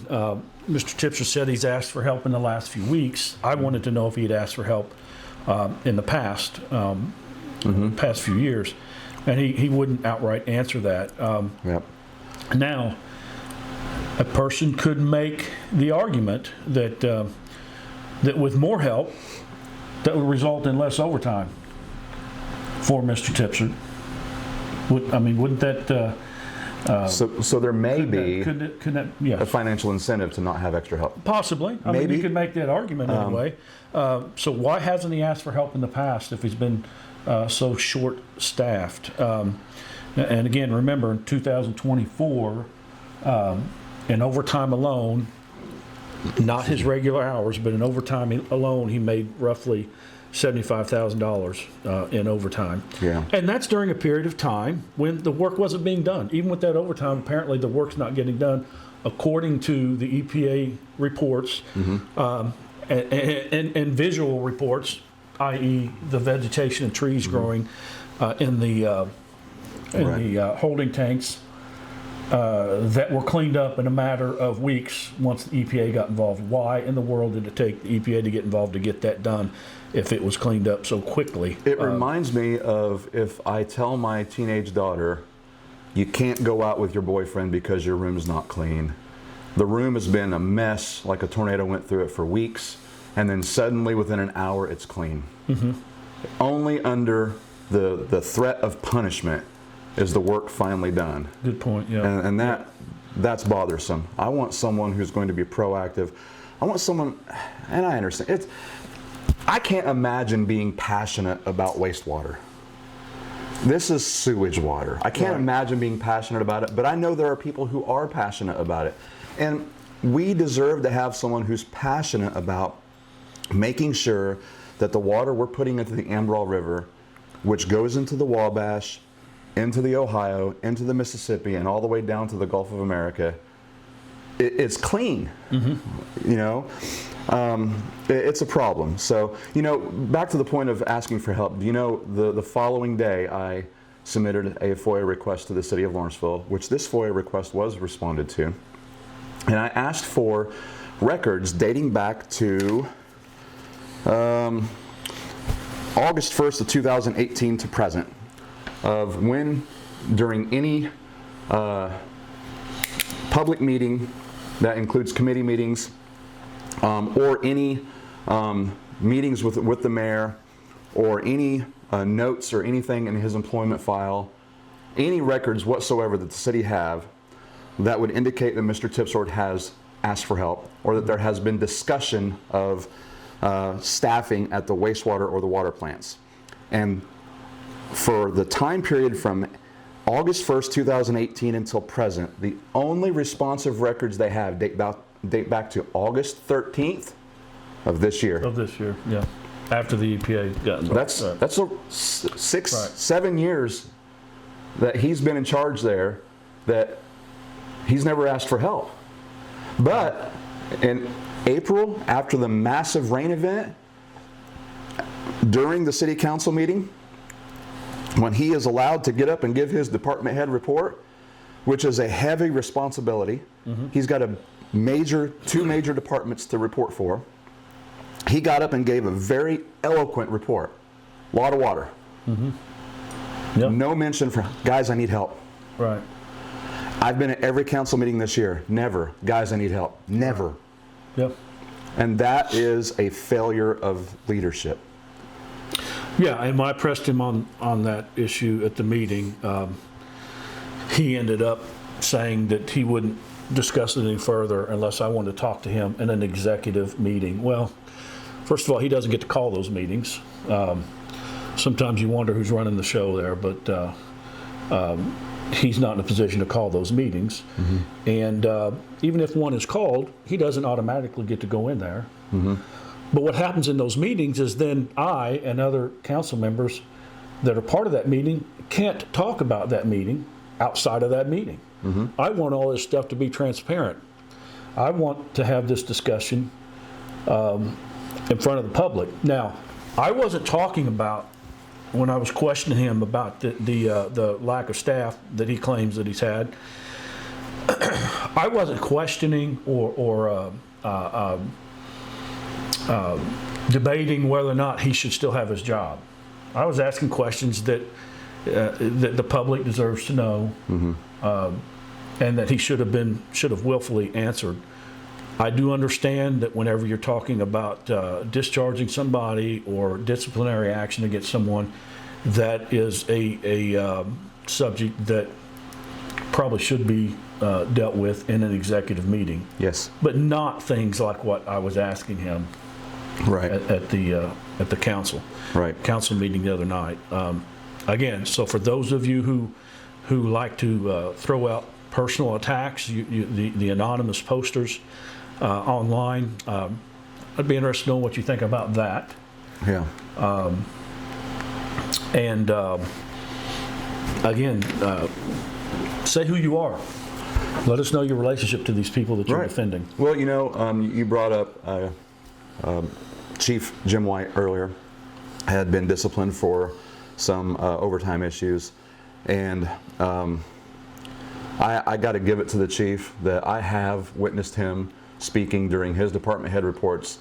Mr. Tipser said he's asked for help in the last few weeks. I wanted to know if he had asked for help in the past few years, and he wouldn't outright answer that. Yep. Now, a person could make the argument that that with more help, that would result in less overtime for Mr. Tipser. Wouldn't that? So there may be a financial incentive to not have extra help. Possibly. I mean, you could make that argument anyway. So why hasn't he asked for help in the past if he's been so short-staffed? And again, remember, in 2024, in overtime alone, not his regular hours, but in overtime alone, he made roughly $75,000 in overtime. Yeah. And that's during a period of time when the work wasn't being done. Even with that overtime, apparently the work's not getting done according to the EPA reports and visual reports, i.e. the vegetation and trees growing in the holding tanks that were cleaned up in a matter of weeks once the EPA got involved. Why in the world did it take the EPA to get involved to get that done if it was cleaned up so quickly? It reminds me of if I tell my teenage daughter, you can't go out with your boyfriend because your room's not clean. The room has been a mess, like a tornado went through it for weeks, and then suddenly within an hour it's clean. Only under the threat of punishment is the work finally done. Good point, yeah. And that's bothersome. I want someone who's going to be proactive. I want someone, and I understand, I can't imagine being passionate about wastewater. This is sewage water. I can't imagine being passionate about it, but I know there are people who are passionate about it. And we deserve to have someone who's passionate about making sure that the water we're putting into the Amberall River, which goes into the Wabash, into the Ohio, into the Mississippi, and all the way down to the Gulf of America, it's clean. You know, it's a problem. So, you know, back to the point of asking for help. You know, the following day, I submitted a FOIA request to the City of Lawrenceville, which this FOIA request was responded to. And I asked for records dating back to August 1st of 2018 to present, of when, during any public meeting that includes committee meetings or any meetings with the mayor or any notes or anything in his employment file, any records whatsoever that the city have that would indicate that Mr. Tipsord has asked for help or that there has been discussion of staffing at the wastewater or the water plants. And for the time period from August 1st, 2018 until present, the only responsive records they have date back to August 13th of this year. Of this year, yeah. After the EPA got involved. That's 7 years that he's been in charge there, that he's never asked for help. But in April, after the massive rain event, during the city council meeting, when he is allowed to get up and give his department head report, which is a heavy responsibility, he's got two major departments to report for. he got up and gave a very eloquent report. A lot of water. Yep. No mention for, guys, I need help. Right. I've been at every council meeting this year. Never, guys, I need help. Never. Yep. And that is a failure of leadership. Yeah, and when I pressed him on that issue at the meeting, he ended up saying that he wouldn't discuss it any further unless I wanted to talk to him in an executive meeting. Well, first of all, he doesn't get to call those meetings. Sometimes you wonder who's running the show there, but he's not in a position to call those meetings. And even if one is called, he doesn't automatically get to go in there. But what happens in those meetings is then I and other council members that are part of that meeting can't talk about that meeting outside of that meeting. I want all this stuff to be transparent. I want to have this discussion in front of the public. Now, I wasn't talking about, when I was questioning him about the lack of staff that he claims that he's had, I wasn't questioning or debating whether or not he should still have his job. I was asking questions that the public deserves to know, and that he should have willfully answered. I do understand that whenever you're talking about discharging somebody or disciplinary action against someone, that is a subject that probably should be dealt with in an executive meeting. Yes. But not things like what I was asking him at the council meeting the other night. Again, so for those of you who like to throw out personal attacks, the anonymous posters online, I'd be interested to know what you think about that. Yeah. And again, say who you are. Let us know your relationship to these people that you're defending. Well, you brought up Chief Jim White earlier, had been disciplined for some overtime issues, and I got to give it to the chief that I have witnessed him speaking during his department head reports,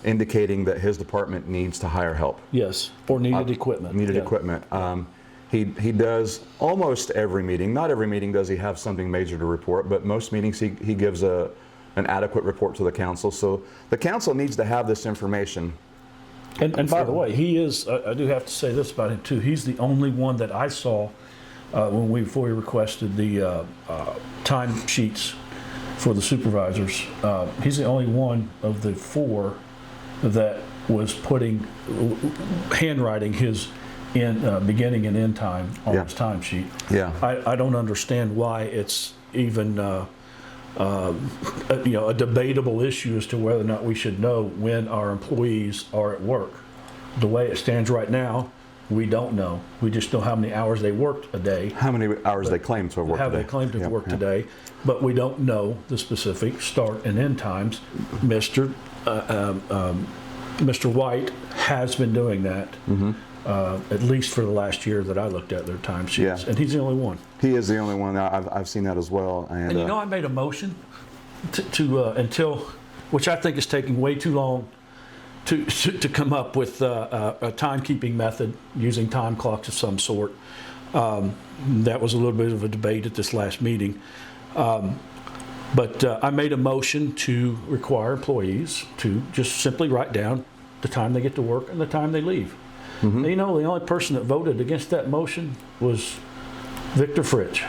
indicating that his department needs to hire help. Yes, or needed equipment. Equipment. He does almost every meeting. Not every meeting does he have something major to report, but most meetings he gives an adequate report to the council. So the council needs to have this information. And by the way, he is, I do have to say this about him too, he's the only one that I saw before we requested the time sheets for the supervisors. He's the only one of the four that was handwriting his beginning and end time on his time sheet. Yeah. I don't understand why it's even a debatable issue as to whether or not we should know when our employees are at work. The way it stands right now, we don't know. We just know how many hours they worked a day. How many hours they claim to have worked today. How they claim to have worked today, but we don't know the specific start and end times. Mr. White has been doing that, at least for the last year that I looked at their time sheets, and he's the only one. He is the only one. I've seen that as well. And I made a motion until, which I think is taking way too long to come up with a timekeeping method using time clocks of some sort. That was a little bit of a debate at this last meeting. But I made a motion to require employees to just simply write down the time they get to work and the time they leave. And, the only person that voted against that motion was Victor Fritsch.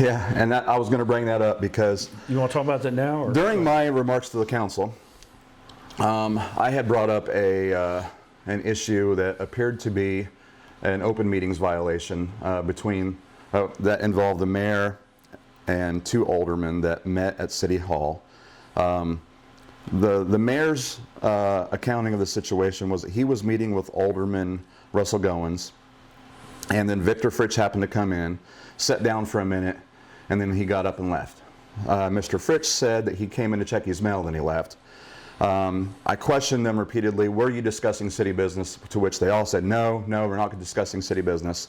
Yeah, and I was going to bring that up because... You want to talk about that now? Or? During my remarks to the council, I had brought up an issue that appeared to be an open meetings violation that involved the mayor and two aldermen that met at City Hall. The mayor's accounting of the situation was that he was meeting with Alderman Russell Goins, and then Victor Fritsch happened to come in, sat down for a minute, and then he got up and left. Mr. Fritsch said that he came in to check his mail, then he left. I questioned them repeatedly, were you discussing city business? To which they all said, no, we're not discussing city business.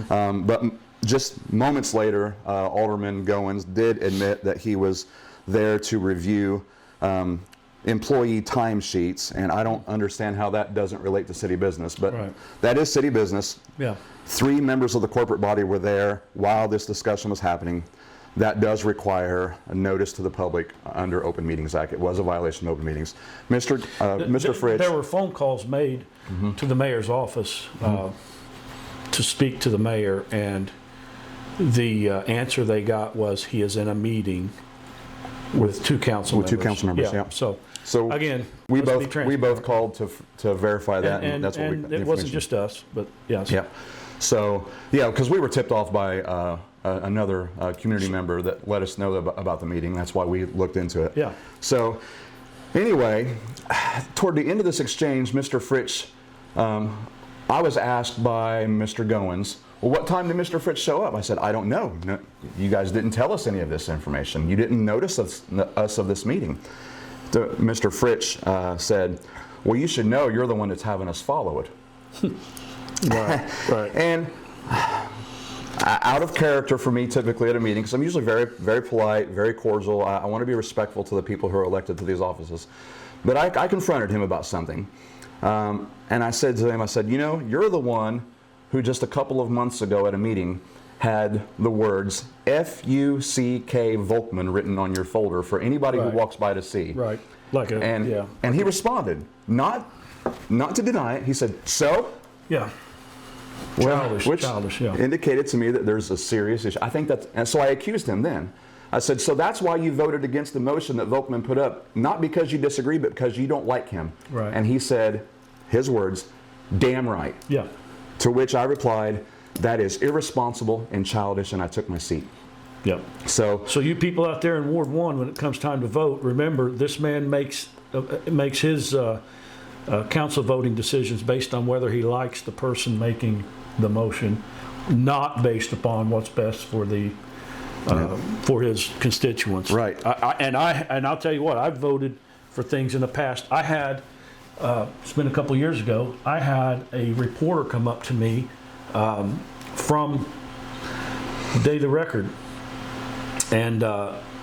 But just moments later, Alderman Goins did admit that he was there to review employee timesheets, and I don't understand how that doesn't relate to city business, but Right. that is city business. Yeah. 3 members of the corporate body were there while this discussion was happening. That does require a notice to the public under Open Meetings Act. It was a violation of open meetings. Mr. Fritsch. There were phone calls made to the mayor's office to speak to the mayor, and the answer they got was he is in a meeting with 2 council members. With 2 council members, yeah. So again, we let's be both called to verify that, and that's what and it wasn't just us, but yes. Yeah. So yeah, because we were tipped off by another community member that let us know about the meeting. That's why we looked into it. Yeah. So anyway, toward the end of this exchange, Mr. Fritsch, I was asked by Mr. Goins, well, what time did Mr. Fritsch show up? I said, I don't know. No, you guys didn't tell us any of this information. You didn't notice us of this meeting. Mr. Fritsch said, well, you should know you're the one that's having us follow it. Right. And out of character for me typically at a meeting, because I'm usually very, very polite, very cordial. I want to be respectful to the people who are elected to these offices. But I confronted him about something. And I said to him, I said, you know, you're the one who just a couple of months ago at a meeting had the words F-U-C-K Volkman written on your folder for anybody who walks by to see. Right. And he responded, not to deny it. He said, so? Yeah. Which Childish, yeah. indicated to me that there's a serious issue. I think that's, and so I accused him then. I said, so that's why you voted against the motion that Volkman put up, not because you disagree, but because you don't like him. Right. And he said, his words, damn right. Yeah. To which I replied, that is irresponsible and childish, and I took my seat. Yep. So you people out there in Ward 1, when it comes time to vote, remember this man makes his council voting decisions based on whether he likes the person making the motion, not based upon what's best for the for his constituents. Right. And I'll tell you what, I've voted for things in the past. I had it's been a couple years ago. I had a reporter come up to me from the day of the record and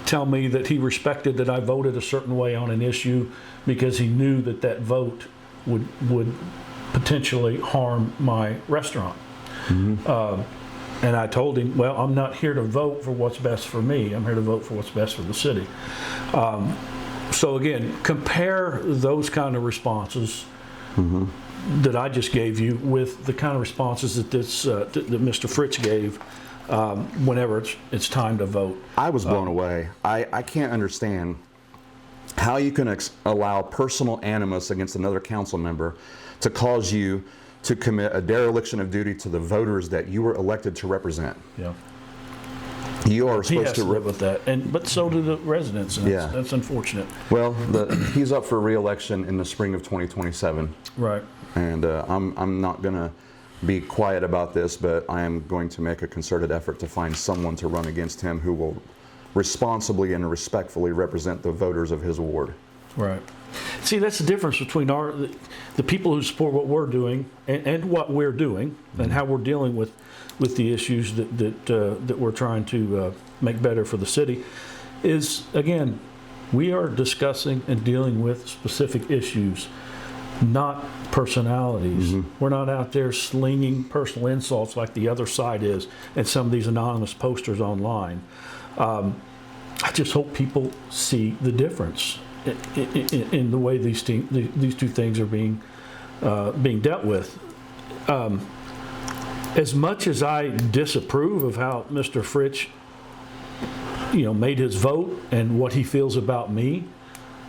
tell me that he respected that I voted a certain way on an issue because he knew that that vote would potentially harm my restaurant. Mm-hmm. And I told him, well, I'm not here to vote for what's best for me. I'm here to vote for what's best for the city. So again, compare those kind of responses that I just gave you with the kind of responses that that Mr. Fritsch gave whenever it's time to vote. I was blown away. I can't understand how you can allow personal animus against another council member to cause you to commit a dereliction of duty to the voters that you were elected to represent. Yeah. You are He supposed has to live with that, but so do the residents, and that's unfortunate. Well, he's up for re-election in the spring of 2027. Right. And I'm not going to be quiet about this, but I am going to make a concerted effort to find someone to run against him who will responsibly and respectfully represent the voters of his ward. Right. See, that's the difference between the people who support what we're doing and what we're doing and how we're dealing with the issues that we're trying to make better for the city is, again, we are discussing and dealing with specific issues, not personalities. We're not out there slinging personal insults like the other side is and some of these anonymous posters online. I just hope people see the difference in the way these two things are being dealt with. As much as I disapprove of how Mr. Fritsch, made his vote and what he feels about me,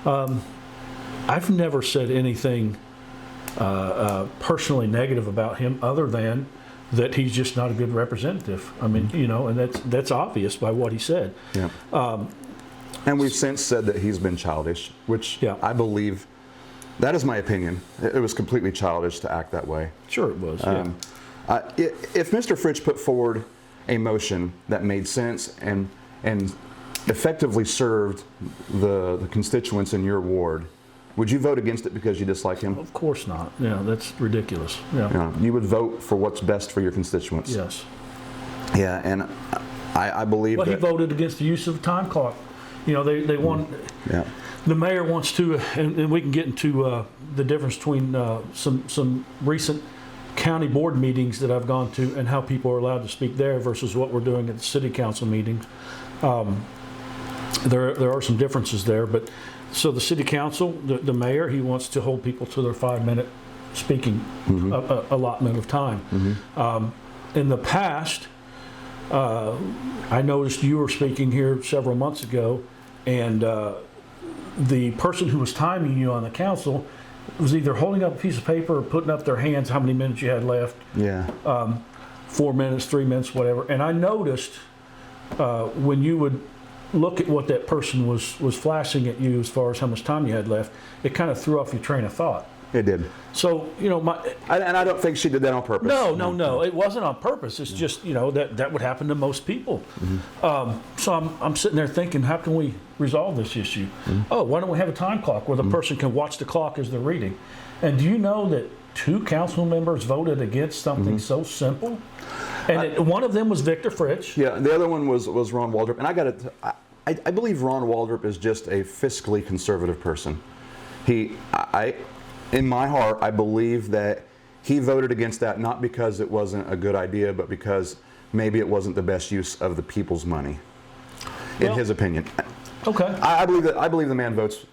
I've never said anything personally negative about him other than that he's just not a good representative. I mean, and that's obvious by what he said. Yeah. And we've since said that he's been childish, which Yeah. I believe, that is my opinion. It was completely childish to act that way. Sure it was, yeah. If Mr. Fritsch put forward a motion that made sense and effectively served the constituents in your ward, would you vote against it because you dislike him? Of course not. Yeah, that's ridiculous. Yeah. You would vote for what's best for your constituents. Yes. Yeah, and I believe Well, that... he voted against the use of the time clock they want. Yeah. The mayor wants to, and we can get into the difference between some recent county board meetings that I've gone to and how people are allowed to speak there versus what we're doing at the city council meetings. There are some differences there, but so the city council, the mayor, he wants to hold people to their 5-minute speaking allotment of time. In the past, I noticed you were speaking here several months ago, and the person who was timing you on the council was either holding up a piece of paper or putting up their hands how many minutes you had left. Yeah. 4 minutes, 3 minutes, whatever. And I noticed when you would look at what that person was flashing at you as far as how much time you had left, it kind of threw off your train of thought. It did. So, and I don't think she did that on purpose. No. It wasn't on purpose. It's just, that would happen to most people. So I'm sitting there thinking, how can we resolve this issue? Oh, why don't we have a time clock where the person can watch the clock as they're reading? And do you know that 2 council members voted against something so simple? And one of them was Victor Fritsch. Yeah, the other one was Ron Waldrop. And I believe Ron Waldrop is just a fiscally conservative person. In my heart, I believe that he voted against that not because it wasn't a good idea, but because maybe it wasn't the best use of the people's money, in his opinion. Okay. I believe the man votes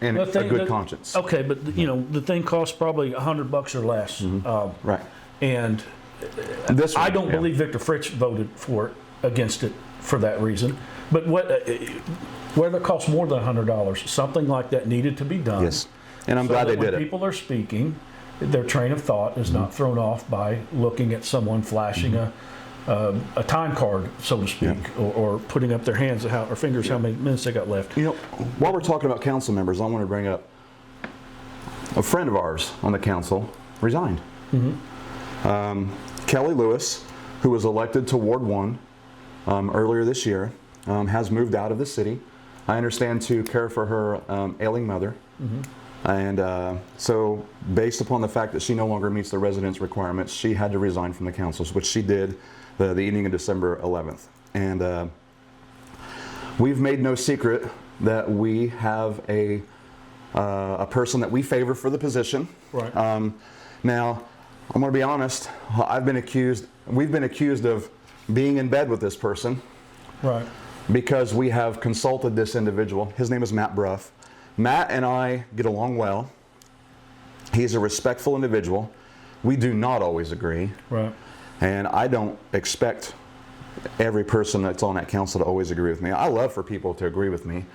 in a good conscience. Okay, but the thing costs probably $100 or less. Right. And I don't believe Victor Fritsch voted against it for that reason. But whether it costs more than $100, something like that needed to be done. Yes. And I'm glad they did it. When people are speaking, their train of thought is not thrown off by looking at someone flashing a time card, so to speak, or putting up their hands or fingers how many minutes they got left. While we're talking about council members, I want to bring up a friend of ours on the council resigned. Kelly Lewis, who was elected to Ward 1 earlier this year, has moved out of the city. I understand to care for her ailing mother. And so based upon the fact that she no longer meets the residence requirements, she had to resign from the council, which she did the evening of December 11th. And we've made no secret that we have a person that we favor for the position. Right. Now, I'm going to be honest, we've been accused of being in bed with this person. Right. Because we have consulted this individual. His name is Matt Bruff. Matt and I get along well. He's a respectful individual. We do not always agree. Right. And I don't expect every person that's on that council to always agree with me. I love for people to agree with me,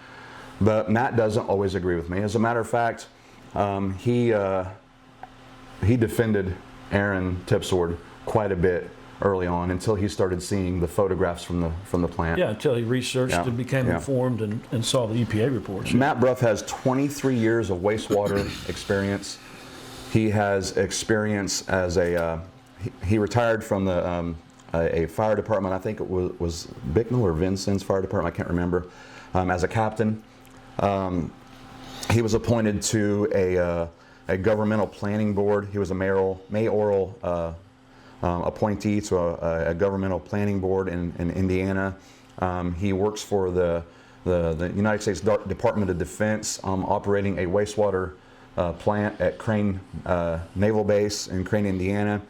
but Matt doesn't always agree with me. As a matter of fact, he defended Aaron Tipsword quite a bit early on until he started seeing the photographs from the plant. Yeah, until he researched and became informed and saw the EPA reports. Matt Bruff has 23 years of wastewater experience. He has experience as he retired from a fire department. I think it was Bicknell or Vincennes Fire Department. I can't remember. As a captain, he was appointed to a governmental planning board. He was a mayoral appointee to a governmental planning board in Indiana. He works for the United States Department of Defense, operating a wastewater plant at Crane Naval Base in Crane, Indiana.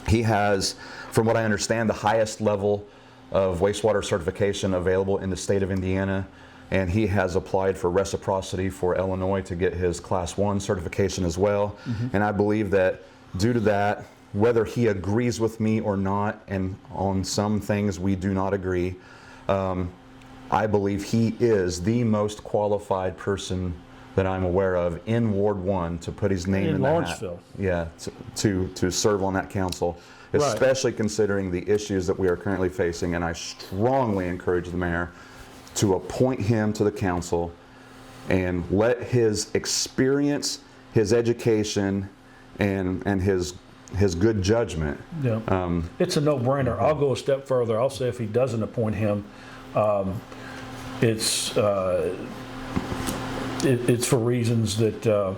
He has, from what I understand, the highest level of wastewater certification available in the state of Indiana, and he has applied for reciprocity for Illinois to get his Class 1 certification as well. And I believe that due to that, whether he agrees with me or not, and on some things we do not agree, I believe he is the most qualified person that I'm aware of in Ward 1 to put his name in the Lawrenceville. hat. Yeah, to serve on that council, especially considering the issues that we are currently facing. And I strongly encourage the mayor to appoint him to the council and let his experience, his education, and his good judgment. Yeah. It's a no-brainer. I'll go a step further. I'll say if he doesn't appoint him, it's for reasons that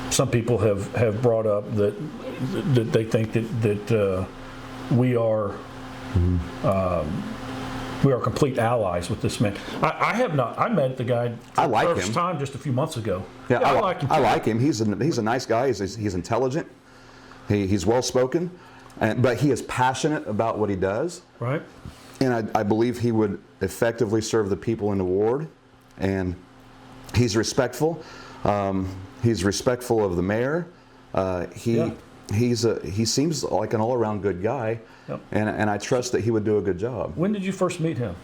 some people have brought up that they think that we are We are complete allies with this man. I have not. I met the guy for I like the first him. time just a few months ago. Yeah, I like him. I like him. He's a nice guy. He's intelligent. He's well spoken, but he is passionate about what he does. Right. And I believe he would effectively serve the people in the ward. And he's respectful. He's respectful of the mayor. He seems like an all-around good guy. Yep. And I trust that he would do a good job. When did you first meet him?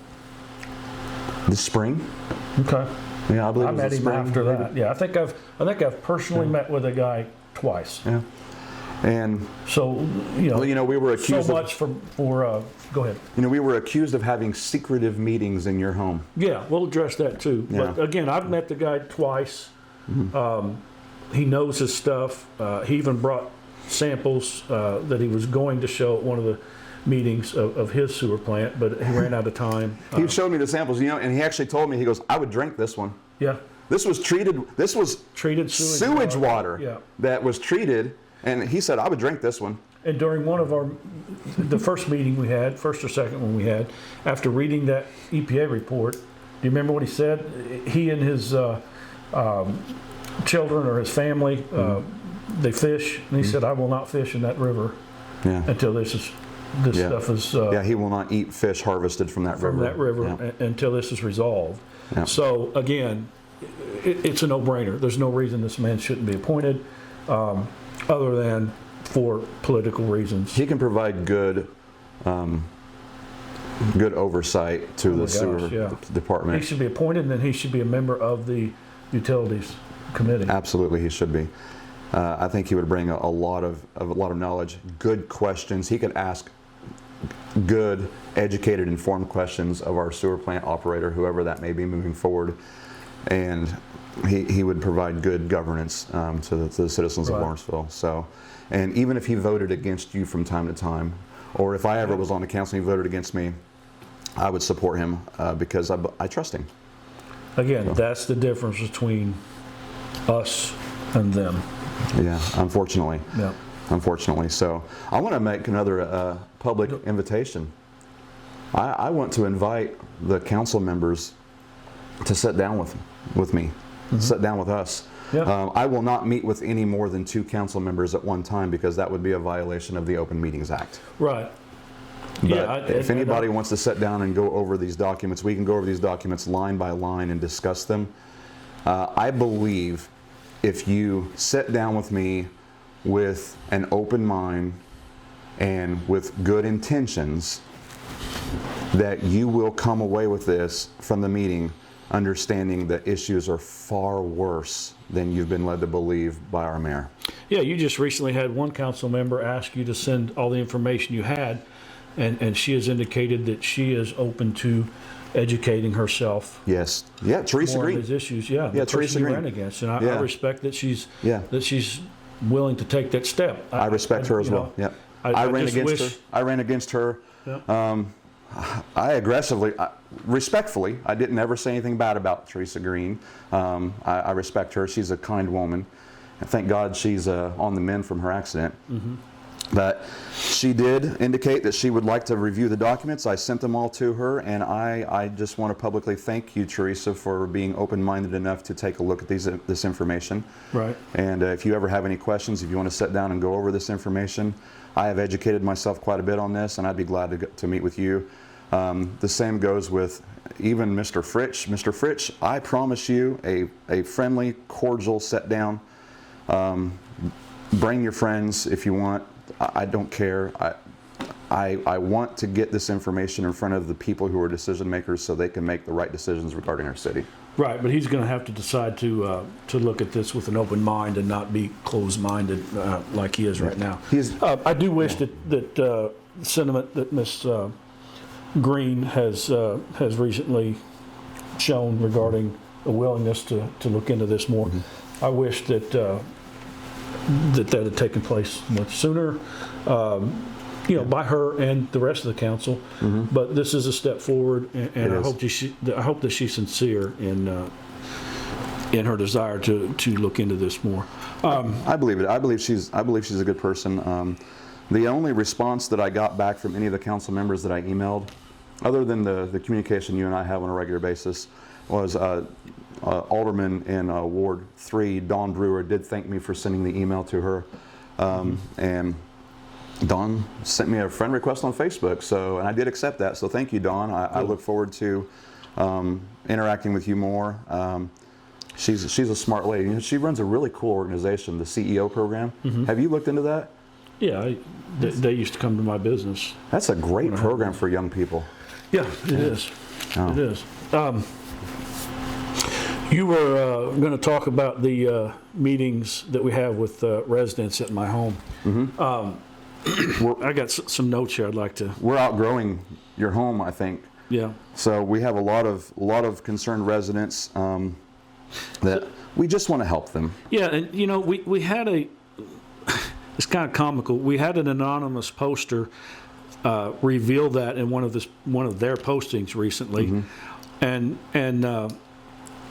This spring. Okay. Yeah, I believe I met him after that. Yeah, I think I've personally met with a guy twice. Yeah. And so we were accused. So much for go ahead. We were accused of having secretive meetings in your home. Yeah, we'll address that too. Yeah. But again, I've met the guy twice. He knows his stuff. He even brought samples that he was going to show at one of the meetings of his sewer plant, but he ran out of time. He showed me the samples, and he actually told me, he goes, "I would drink this one." Yeah. This was treated sewage water that was treated. And he said, "I would drink this one." And during one of the first meeting we had, first or second one we had, after reading that EPA report, do you remember what he said? He and his children or his family, they fish, and he said, "I will not fish in that river until this stuff is." He will not eat fish harvested from that river. Until this is resolved. Yeah. So again, it's a no-brainer. There's no reason this man shouldn't be appointed. Other than for political reasons. He can provide good oversight to the sewer department. He should be appointed, and then he should be a member of the utilities committee. Absolutely, he should be. I think he would bring a lot of knowledge, good questions. He could ask good, educated, informed questions of our sewer plant operator, whoever that may be moving forward, and he would provide good governance to the citizens of Lawrenceville. So, and even if he voted against you from time to time, or if I ever was on the council and he voted against me, I would support him because I trust him. Again, that's the difference between us and them. Yeah, unfortunately. Yeah. Unfortunately. So I want to make another public invitation. I want to invite the council members to sit down with me. Sit down with us. Yeah. I will not meet with any more than 2 council members at one time because that would be a violation of the Open Meetings Act. Right. But if anybody wants to sit down and go over these documents, we can go over these documents line by line and discuss them. I believe if you sit down with me with an open mind and with good intentions, that you will come away with this from the meeting understanding that issues are far worse than you've been led to believe by our mayor. Yeah, you just recently had one council member ask you to send all the information you had, and she has indicated that she is open to educating herself. Yes. Yeah, Teresa Green. On these issues. Yeah, Teresa Green. Ran against, and I respect that she's willing to take that step. I respect her as well. Yeah. I ran against her. Yeah. I aggressively, respectfully, I didn't ever say anything bad about Teresa Green. I respect her. She's a kind woman. And thank God she's on the mend from her accident. But she did indicate that she would like to review the documents. I sent them all to her, and I just want to publicly thank you, Teresa, for being open-minded enough to take a look at this information. Right. And if you ever have any questions, if you want to sit down and go over this information, I have educated myself quite a bit on this, and I'd be glad to meet with you. The same goes with even Mr. Fritsch. Mr. Fritsch, I promise you a friendly, cordial sit down. Bring your friends if you want. I don't care. I want to get this information in front of the people who are decision makers so they can make the right decisions regarding our city. Right, but he's going to have to decide to look at this with an open mind and not be closed-minded like he is right now. I do wish that sentiment that Ms. Green has recently shown regarding a willingness to look into this more. I wish that that had taken place much sooner, by her and the rest of the council. But this is a step forward, and I hope that she's sincere in her desire to look into this more. I believe it. I believe she's a good person. The only response that I got back from any of the council members that I emailed other than the communication you and I have on a regular basis, was Alderman in Ward 3, Dawn Brewer, did thank me for sending the email to her. And Dawn sent me a friend request on Facebook, and I did accept that. So thank you, Dawn. I look forward to interacting with you more. She's a smart lady. You know, she runs a really cool organization, the CEO program. Have you looked into that? Yeah, they used to come to my business. That's a great program for young people. Yeah, it is. Oh. It is. You were going to talk about the meetings that we have with residents at my home. I got some notes here I'd like to. We're outgrowing your home, I think. Yeah. So we have a lot of concerned residents that we just want to help them. Yeah, and you know, we had it's kind of comical. We had an anonymous poster reveal that in one of their postings recently, and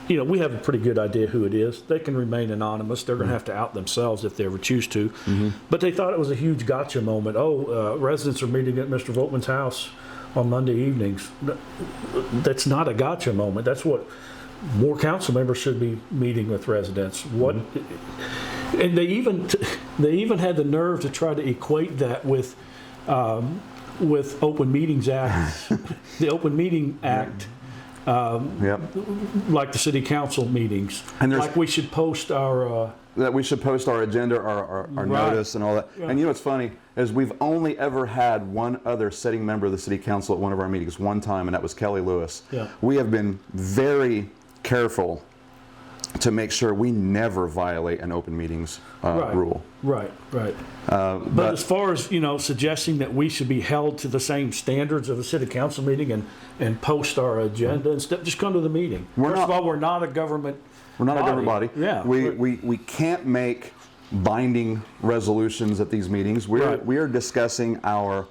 you know, we have a pretty good idea who it is. They can remain anonymous. They're going to have to out themselves if they ever choose to. But they thought it was a huge gotcha moment. Residents are meeting at Mr. Volkman's house on Monday evenings. That's not a gotcha moment. That's what more council members should be meeting with residents. And they even had the nerve to try to equate that with Open Meetings Act, the Open Meeting Act. Like the city council meetings, and like we should post our agenda, our notice, and all that. And you know what's funny is we've only ever had one other sitting member of the city council at one of our meetings one time, and that was Kelly Lewis. We have been very careful to make sure we never violate an open meetings rule. Right. But as far as, you know, suggesting that we should be held to the same standards of a city council meeting and post our agenda instead, just come to the meeting. First of all, we're not a government. We're not a government body. Yeah. We can't make binding resolutions at these meetings. We are discussing our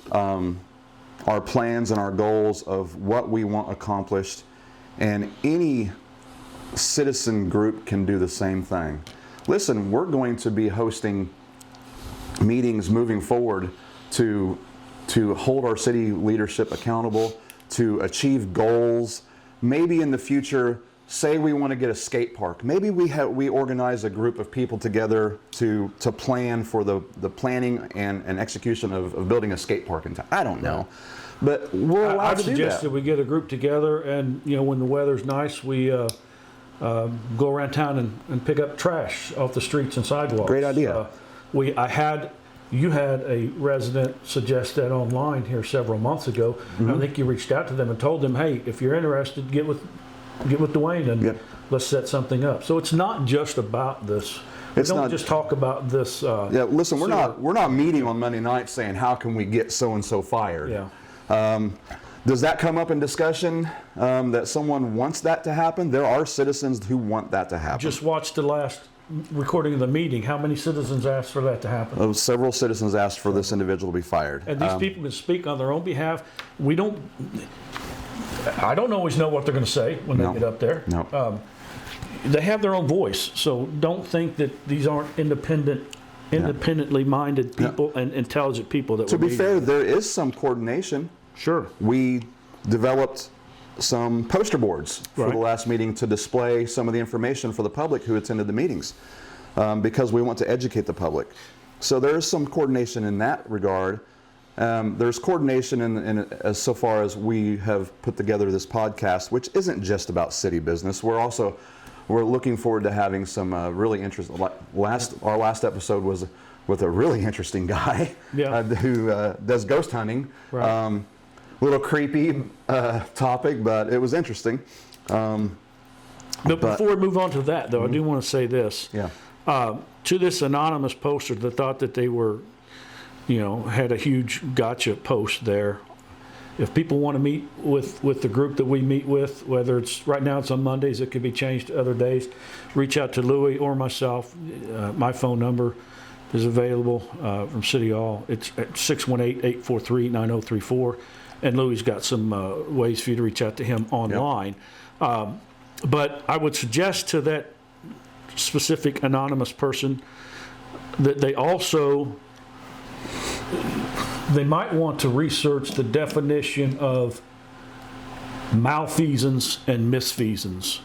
plans and our goals of what we want accomplished, and any citizen group can do the same thing. Listen, we're going to be hosting meetings moving forward to hold our city leadership accountable, to achieve goals. Maybe in the future, say we want to get a skate park. Maybe we organize a group of people together to plan for the planning and execution of building a skate park in town. I don't know. But we're allowed to do that. I suggested we get a group together, and you know, when the weather's nice, we go around town and pick up trash off the streets and sidewalks. Great idea. You had a resident suggest that online here several months ago. I think you reached out to them and told them, hey, if you're interested, get with Dwayne and let's set something up. So it's not just about this. Don't just talk about this. Listen, we're not meeting on Monday night saying how can we get so and so fired. Does that come up in discussion that someone wants that to happen? There are citizens who want that to happen. Just watch the last recording of the meeting. How many citizens asked for that to happen? Several citizens asked for this individual to be fired. And these people can speak on their own behalf. I don't always know what they're going to say when they get up there. No. They have their own voice, so don't think that these aren't independently minded people and intelligent people. To be fair, there is some coordination. Sure. We developed some poster boards for the last meeting to display some of the information for the public who attended the meetings, because we want to educate the public. So there is some coordination in that regard. There's coordination in as so far as we have put together this podcast, which isn't just about city business. We're looking forward to having some really interesting. Our last episode was with a really interesting guy who does ghost hunting. Little creepy topic, but it was interesting. But before we move on to that, though, I do want to say this. To this anonymous poster that thought that they were, had a huge gotcha post there. If people want to meet with the group that we meet with, whether it's right now it's on Mondays, it could be changed to other days, reach out to Louie or myself. My phone number is available from City Hall. It's at 618-843-9034. And Louie's got some ways for you to reach out to him online. But I would suggest to that specific anonymous person that they also they might want to research the definition of malfeasance and misfeasance.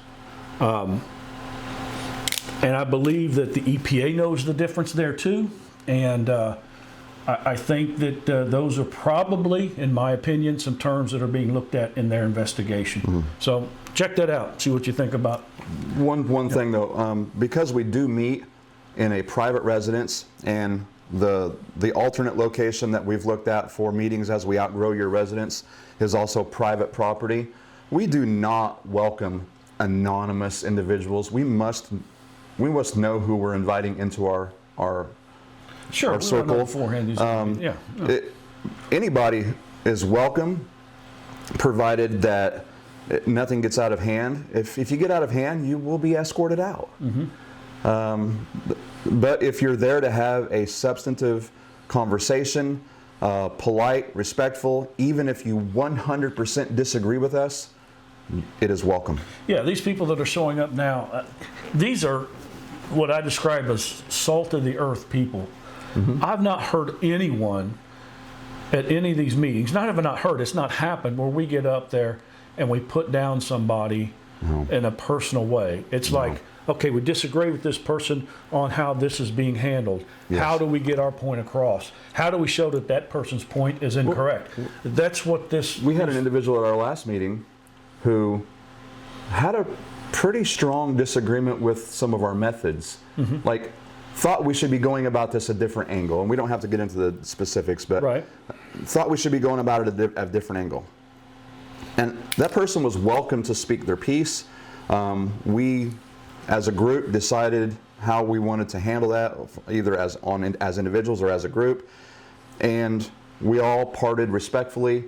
And I believe that the EPA knows the difference there too. And I think that those are probably, in my opinion, some terms that are being looked at in their investigation. So check that out, see what you think about. One thing though, because we do meet in a private residence, and the alternate location that we've looked at for meetings as we outgrow your residence is also private property, we do not welcome anonymous individuals. We must know who we're inviting into our circle. Beforehand. Anybody is welcome, provided that nothing gets out of hand. If you get out of hand, you will be escorted out. But if you're there to have a substantive conversation, polite, respectful, even if you 100% disagree with us, it is welcome. Yeah, these people that are showing up now, these are what I describe as salt of the earth people. I've not heard anyone at any of these meetings, not even not heard, it's not happened, where we get up there and we put down somebody in a personal way. It's like, okay, we disagree with this person on how this is being handled. Yes. How do we get our point across? How do we show that that person's point is incorrect? That's what this... We had an individual at our last meeting who had a pretty strong disagreement with some of our methods. Like, thought we should be going about this a different angle, and we don't have to get into the specifics, but thought we should be going about it at a different angle. And that person was welcome to speak their piece. We, as a group, decided how we wanted to handle that, either as individuals or as a group, and we all parted respectfully.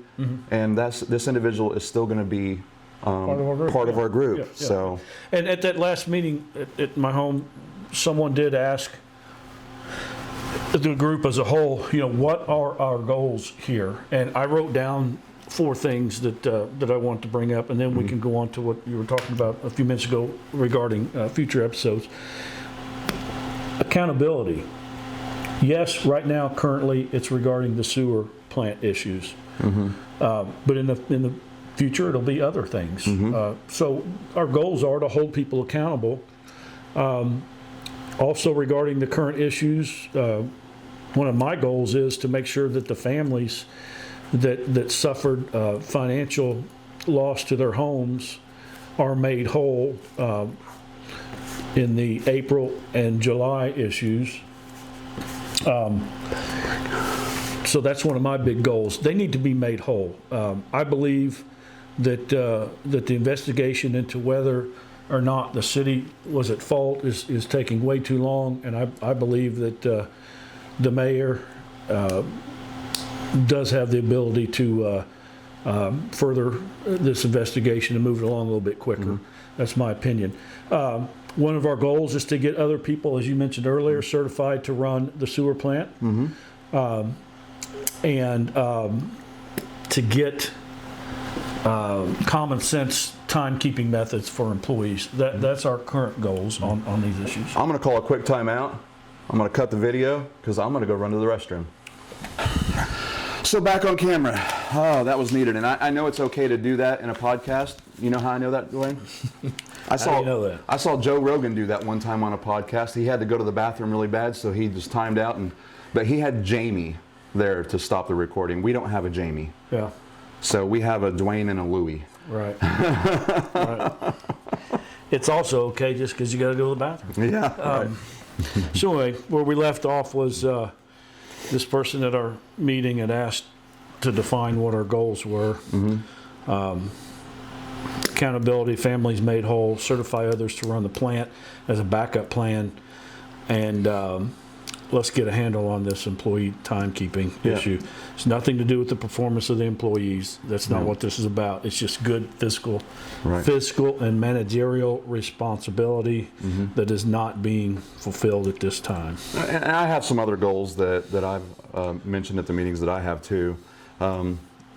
And this individual is still going to be part of our group. So, and at that last meeting at my home, someone did ask the group as a whole, what are our goals here? And I wrote down 4 things that I want to bring up, and then we can go on to what you were talking about a few minutes ago regarding future episodes. Accountability. Yes, right now, currently, it's regarding the sewer plant issues. But in the future, it'll be other things. So our goals are to hold people accountable. Also, regarding the current issues, one of my goals is to make sure that the families that suffered financial loss to their homes are made whole in the April and July issues. So that's one of my big goals. They need to be made whole. I believe that the investigation into whether or not the city was at fault is taking way too long, and I believe that the mayor does have the ability to further this investigation and move it along a little bit quicker. That's my opinion. One of our goals is to get other people, as you mentioned earlier, certified to run the sewer plant, and to get common sense timekeeping methods for employees. That's our current goals on these issues. I'm going to call a quick timeout. I'm going to cut the video because I'm going to go run to the restroom. So back on camera. Oh, that was needed. And I know it's okay to do that in a podcast. You know how I know that, Dwayne? How do you know that? I saw Joe Rogan do that one time on a podcast. He had to go to the bathroom really bad, so he just timed out. But he had Jamie there to stop the recording. We don't have a Jamie. Yeah. So we have a Dwayne and a Louie. Right. Right. It's also okay just because you got to go to the bathroom. Yeah. Right. So anyway, where we left off was this person at our meeting had asked to define what our goals were. Accountability, families made whole, certify others to run the plant as a backup plan, and let's get a handle on this employee timekeeping issue. It's nothing to do with the performance of the employees. That's not what this is about. It's just good fiscal and managerial responsibility that is not being fulfilled at this time. And I have some other goals that I've mentioned at the meetings that I have too.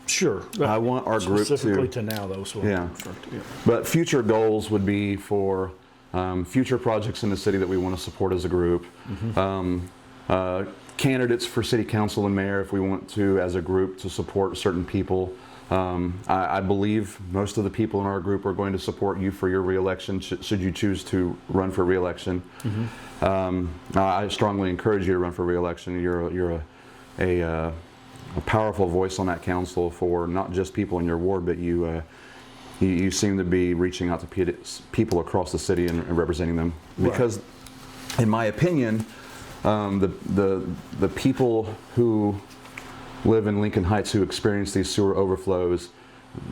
Sure. I want our group specifically to now, though. So But future goals would be for future projects in the city that we want to support as a group. candidates for city council and mayor if we want to, as a group, to support certain people. I believe most of the people in our group are going to support you for your reelection should you choose to run for reelection. I strongly encourage you to run for reelection. You're a powerful voice on that council for not just people in your ward, but you seem to be reaching out to people across the city and representing them. Because, in my opinion, the people who live in Lincoln Heights who experience these sewer overflows,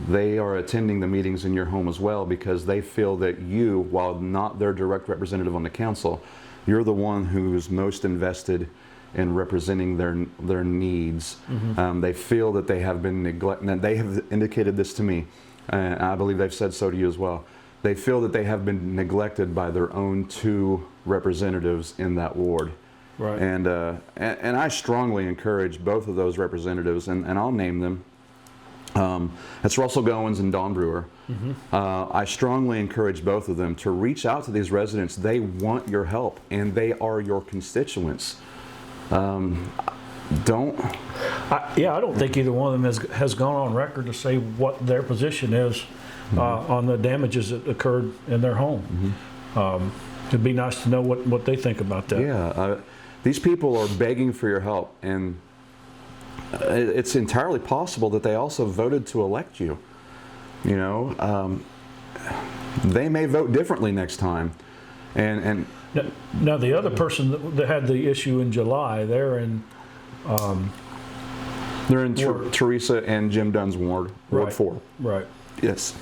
they are attending the meetings in your home as well because they feel that you, while not their direct representative on the council, you're the one who's most invested in representing their needs. They feel that they have been neglected, and they have indicated this to me, and I believe they've said so to you as well. They feel that they have been neglected by their own 2 representatives in that ward. Right. And I strongly encourage both of those representatives, and I'll name them. It's Russell Goins and Don Brewer. I strongly encourage both of them to reach out to these residents. They want your help, and they are your constituents. I don't think either one of them has gone on record to say what their position is on the damages that occurred in their home. It'd be nice to know what they think about that. Yeah. These people are begging for your help, and it's entirely possible that they also voted to elect you. You know, they may vote differently next time. And now the other person that had the issue in July, they're in Teresa and Jim Dunn's ward, Ward 4. Right. Yes.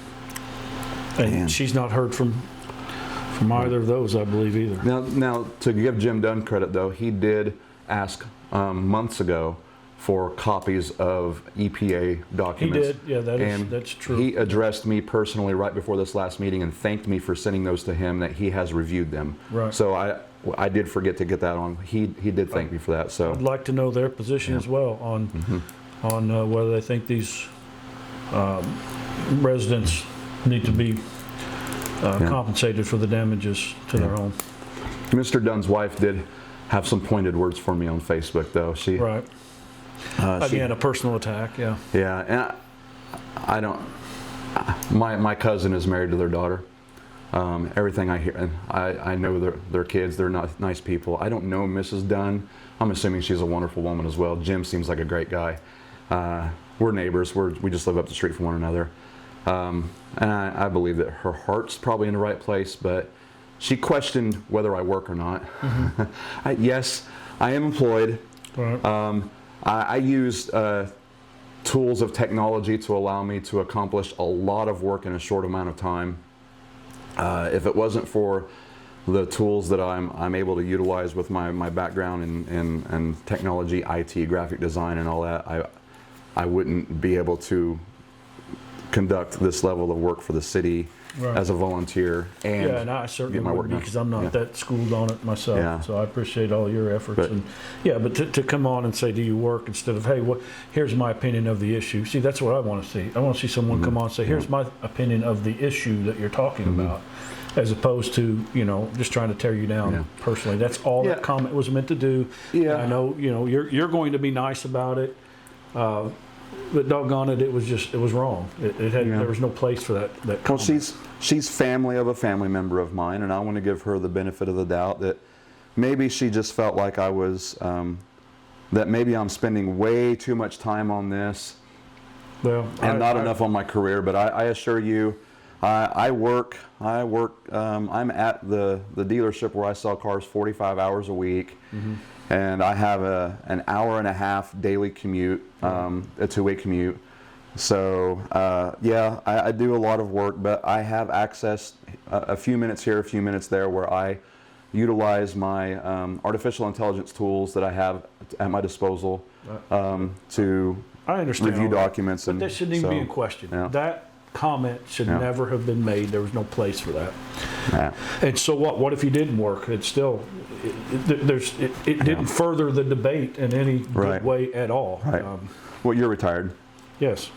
And she's not heard from either of those, I believe, either. Now, to give Jim Dunn credit, though, he did ask months ago for copies of EPA documents. He did, yeah, that's true. He addressed me personally right before this last meeting and thanked me for sending those to him, that he has reviewed them. Right. So I did forget to get that on. He did thank me for that. So I'd like to know their position as well on whether they think these residents need to be compensated for the damages to their home. Mr. Dunn's wife did have some pointed words for me on Facebook, though. Right. Again, a personal attack, yeah. Yeah, and I don't. My cousin is married to their daughter. Everything I hear, and I know their kids. They're not nice people. I don't know Mrs. Dunn. I'm assuming she's a wonderful woman as well. Jim seems like a great guy. We're neighbors. We just live up the street from one another. And I believe that her heart's probably in the right place, but she questioned whether I work or not. Yes, I am employed. Right. I use tools of technology to allow me to accomplish a lot of work in a short amount of time. If it wasn't for the tools that I'm able to utilize with my background in technology, IT, graphic design, and all that, I wouldn't be able to conduct this level of work for the city as a volunteer and I certainly get my work would be, done. because I'm not that schooled on it myself. Yeah. So I appreciate all your efforts. But to come on and say, do you work, instead of, hey, here's my opinion of the issue. See, that's what I want to see. I want to see someone come on and say, here's my opinion of the issue that you're talking about, as opposed to, just trying to tear you down personally. That's all that comment was meant to do. Yeah. And I know, you're going to be nice about it. But doggone it, it was wrong. There was no place for that comment. Well, she's family of a family member of mine, and I want to give her the benefit of the doubt that maybe she just felt like I was, that maybe I'm spending way too much time on this, and not enough on my career. But I assure you, I work. I'm at the dealership where I sell cars 45 hours a week. And I have an hour and a half daily commute, a two-way commute. So I do a lot of work, but I have access a few minutes here, a few minutes there, where I utilize my artificial intelligence tools that I have at my disposal to review documents. But that shouldn't even be in question. Yeah. That comment should never have been made. There was no place for that. Yeah. And so what? What if you didn't work? It's still, it didn't further the debate in any good way at all. Right. Well, you're retired. Yes.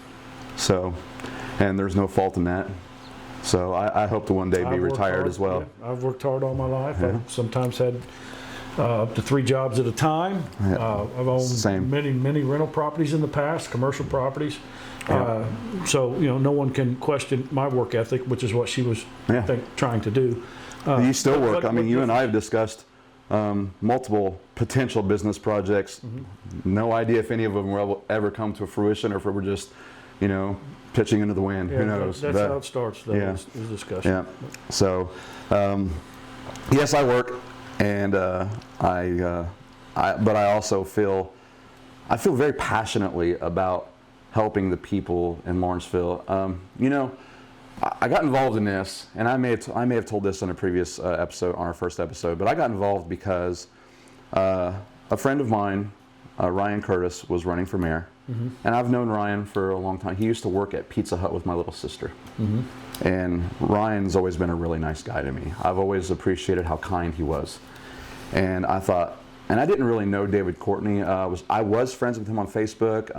So, and there's no fault in that. So I hope to one day be retired as well. Yeah. I've worked hard all my life. I've sometimes had up to 3 jobs at a time. I've owned Same. many rental properties in the past, commercial properties. So, no one can question my work ethic, which is what she was, I think, trying to do. You still work. I mean, you and I have discussed multiple potential business projects. No idea if any of them will ever come to fruition or if we're just, pitching into the wind. Who knows? That's how it starts, though, is discussion. Yeah. So, yes, I work, and but I also feel very passionately about helping the people in Lawrenceville. I got involved in this, and I may have told this in a previous episode, on our first episode, but I got involved because a friend of mine, Ryan Curtis, was running for mayor. And I've known Ryan for a long time. He used to work at Pizza Hut with my little sister. And Ryan's always been a really nice guy to me. I've always appreciated how kind he was. And I thought, and I didn't really know David Courtney. I was friends with him on Facebook.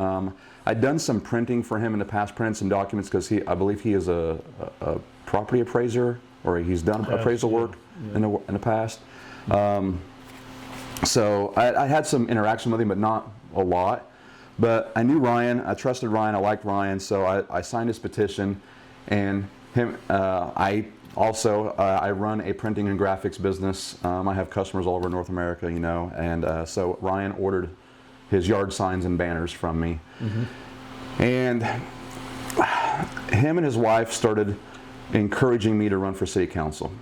I'd done some printing for him in the past, printed some documents, because I believe he is a property appraiser, or he's done appraisal work in the past. So I had some interaction with him, but not a lot. But I knew Ryan, I trusted Ryan, I liked Ryan, so I signed his petition. And I run a printing and graphics business. I have customers all over North America, and so Ryan ordered his yard signs and banners from me. And him and his wife started encouraging me to run for city council.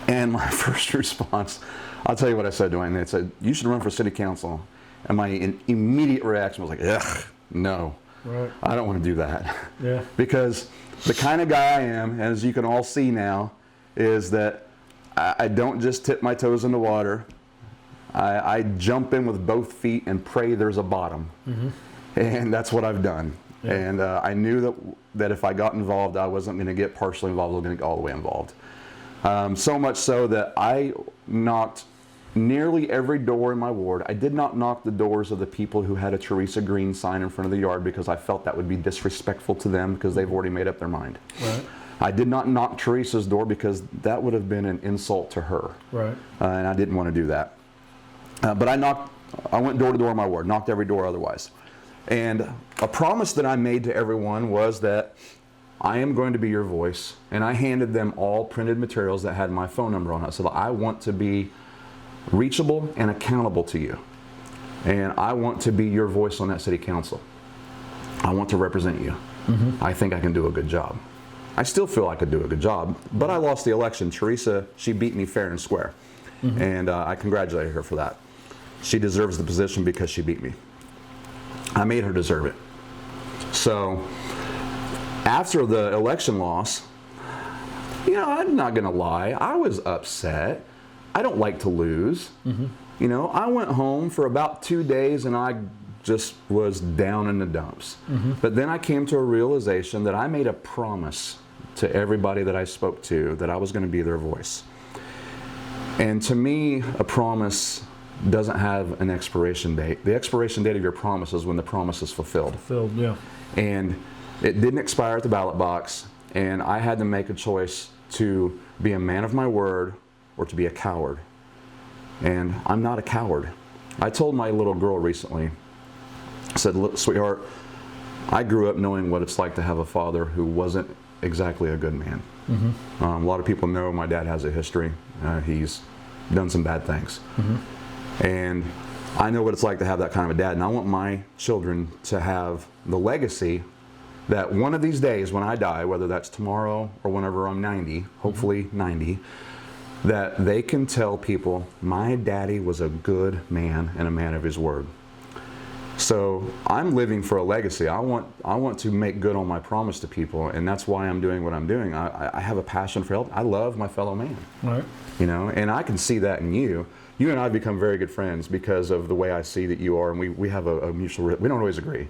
And my first response, I'll tell you what I said to him. They said, "You should run for city council." And my immediate reaction was like, ugh, no, I don't want to do that. Because the kind of guy I am, as you can all see now, is that I don't just tip my toes in the water. I jump in with both feet and pray there's a bottom. And that's what I've done. And I knew that if I got involved, I wasn't going to get partially involved, I was going to get all the way involved. So much so that I knocked nearly every door in my ward. I did not knock the doors of the people who had a Teresa Green sign in front of the yard, because I felt that would be disrespectful to them, because they've already made up their mind. I did not knock Teresa's door, because that would have been an insult to her. And I didn't want to do that. But I went door to door in my ward, knocked every door otherwise. And a promise that I made to everyone was that I am going to be your voice. And I handed them all printed materials that had my phone number on it. So I want to be reachable and accountable to you. And I want to be your voice on that city council. I want to represent you. I think I can do a good job. I still feel I could do a good job, but I lost the election. Teresa, she beat me fair and square. And I congratulate her for that. She deserves the position because she beat me. I made her deserve it. So after the election loss, I'm not going to lie, I was upset. I don't like to lose. I went home for about 2 days and I just was down in the dumps. But then I came to a realization that I made a promise to everybody that I spoke to that I was going to be their voice. And to me, a promise doesn't have an expiration date. The expiration date of your promise is when the promise is fulfilled. And it didn't expire at the ballot box, and I had to make a choice to be a man of my word or to be a coward. And I'm not a coward. I told my little girl recently, I said, "Look, sweetheart, I grew up knowing what it's like to have a father who wasn't exactly a good man." A lot of people know my dad has a history. He's done some bad things. And I know what it's like to have that kind of a dad. And I want my children to have the legacy that one of these days when I die, whether that's tomorrow or whenever I'm 90, hopefully 90, that they can tell people, my daddy was a good man and a man of his word. So I'm living for a legacy. I want to make good on my promise to people, and that's why I'm doing what I'm doing. I have a passion for help. I love my fellow man. And I can see that in you. You and I have become very good friends because of the way I see that you are, and we have a mutual, we don't always agree.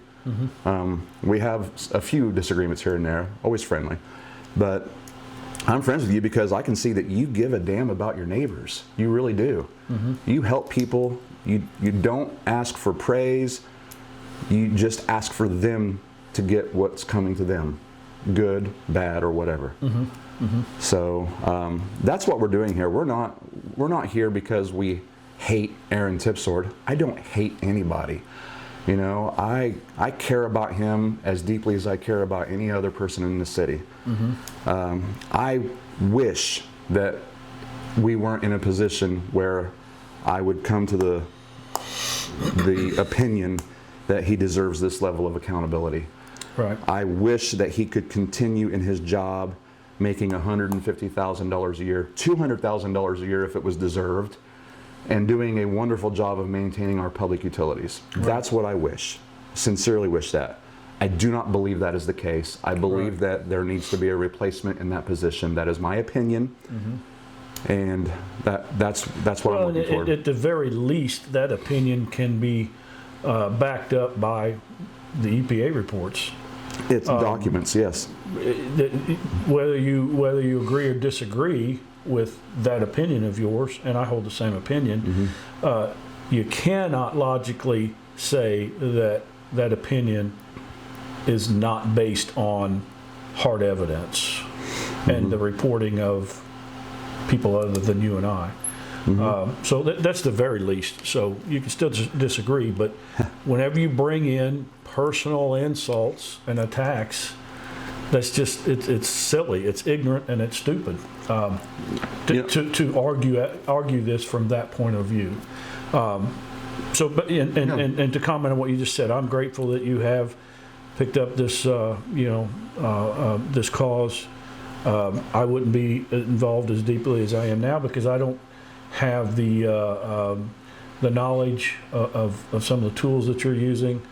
We have a few disagreements here and there, always friendly. But I'm friends with you because I can see that you give a damn about your neighbors. You really do. You help people. You don't ask for praise. You just ask for them to get what's coming to them, good, bad, or whatever. So that's what we're doing here. We're not here because we hate Aaron Tipsword. I don't hate anybody. You know, I care about him as deeply as I care about any other person in the city. I wish that we weren't in a position where I would come to the opinion that he deserves this level of accountability. Right. I wish that he could continue in his job making $150,000 a year, $200,000 a year if it was deserved, and doing a wonderful job of maintaining our public utilities. Right. That's what I wish. Sincerely wish that. I do not believe that is the case. I believe that there needs to be a replacement in that position. That is my opinion. And that's what I'm looking for. At the very least, that opinion can be backed up by the EPA reports. It's documents, yes. Whether you agree or disagree with that opinion of yours, and I hold the same opinion, you cannot logically say that that opinion is not based on hard evidence and the reporting of people other than you and I. So that's the very least. So you can still disagree, but whenever you bring in personal insults and attacks, that's just it's silly, it's ignorant, and it's stupid to argue this from that point of view. So, but and to comment on what you just said, I'm grateful that you have picked up this this cause. I wouldn't be involved as deeply as I am now because I don't have the knowledge of some of the tools that you're using,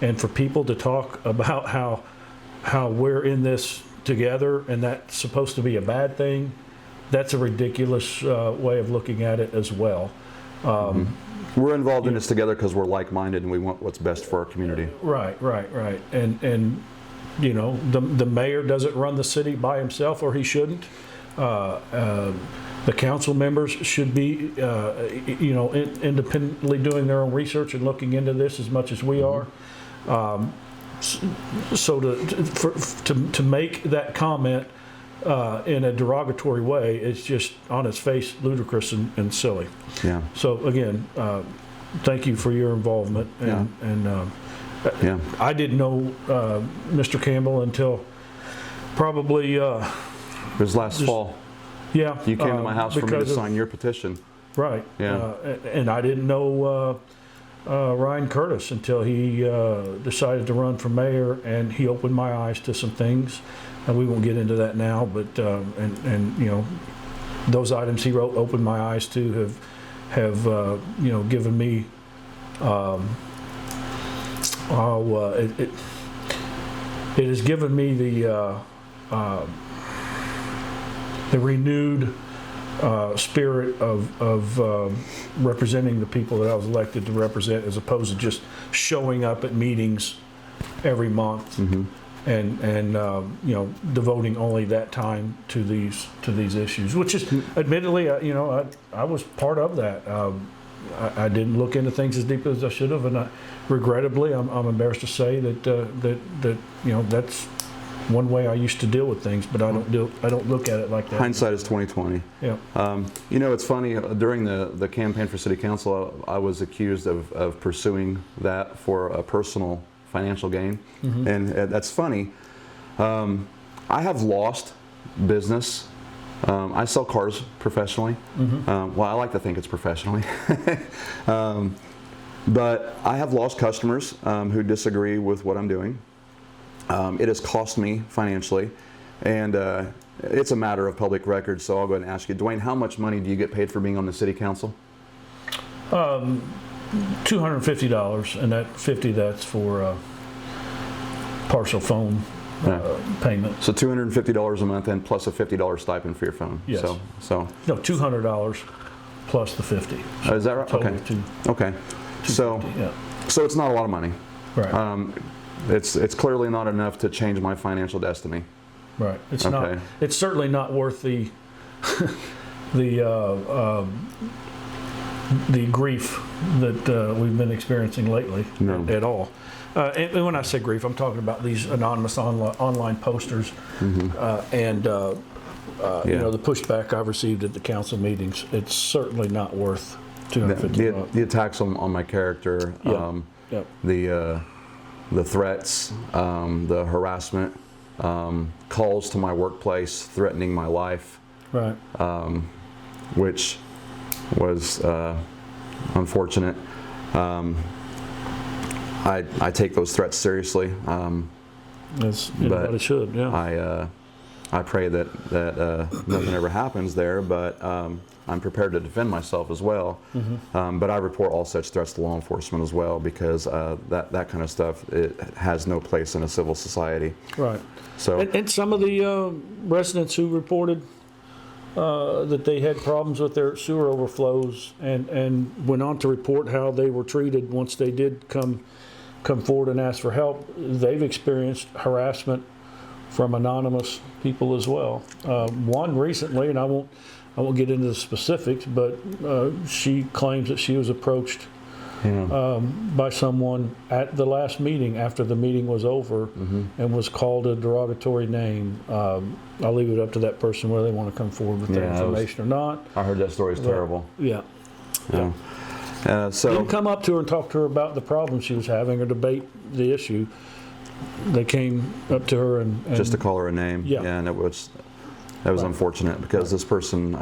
and for people to talk about how we're in this together and that's supposed to be a bad thing, that's a ridiculous way of looking at it as well. We're involved in this together because we're like-minded and we want what's best for our community. Right. And you know, the mayor doesn't run the city by himself, or he shouldn't. The council members should be, independently doing their own research and looking into this as much as we are. So to make that comment in a derogatory way is just on its face ludicrous and silly. Yeah. So again, thank you for your involvement. I didn't know Mr. Campbell until probably it was last fall. Yeah. You came to my house for me to sign your petition. Right. Yeah. And I didn't know Ryan Curtis until he decided to run for mayor, and he opened my eyes to some things, and we won't get into that now. But and you know, those items he wrote opened my eyes to have given me. It has given me the renewed spirit of representing the people that I was elected to represent, as opposed to just showing up at meetings every month and devoting only that time to these issues. Which is, admittedly, I was part of that. I didn't look into things as deeply as I should have, and regrettably, I'm embarrassed to say that that's one way I used to deal with things, but I don't look at it like that. Hindsight is 20/20. Yeah. It's funny. During the campaign for city council, I was accused of pursuing that for a personal financial gain, and that's funny. I have lost business. I sell cars professionally. Well, I like to think it's professionally. But I have lost customers who disagree with what I'm doing. It has cost me financially, and it's a matter of public record, so I'll go ahead and ask you, Dwayne, how much money do you get paid for being on the city council? $250, and that $50 that's for partial phone payment. So $250 a month, and plus a $50 stipend for your phone. Yes. So no, $200 plus the $50. So is that right? Okay. So it's not a lot of money. Right. It's clearly not enough to change my financial destiny. Right. It's not. It's certainly not worth the grief that we've been experiencing lately at all. And when I say grief, I'm talking about these anonymous online posters and the pushback I've received at the council meetings. It's certainly not worth $250. The attacks on my character, Yep. the threats, the harassment, calls to my workplace threatening my life, Right. which was unfortunate. I take those threats seriously. As anybody should, yeah. I pray that nothing ever happens there, but I'm prepared to defend myself as well. But I report all such threats to law enforcement as well, because that kind of stuff, it has no place in a civil society. Right. So And some of the residents who reported that they had problems with their sewer overflows and went on to report how they were treated once they did come forward and ask for help, they've experienced harassment from anonymous people as well. One recently, and I won't get into the specifics, but she claims that she was approached by someone at the last meeting after the meeting was over and was called a derogatory name. I'll leave it up to that person whether they want to come forward with that information or not. I heard that story is terrible. Yeah. So Didn't come up to her and talk to her about the problem she was having or debate the issue. They came up to her and just to call her a name, and that was unfortunate, because this person,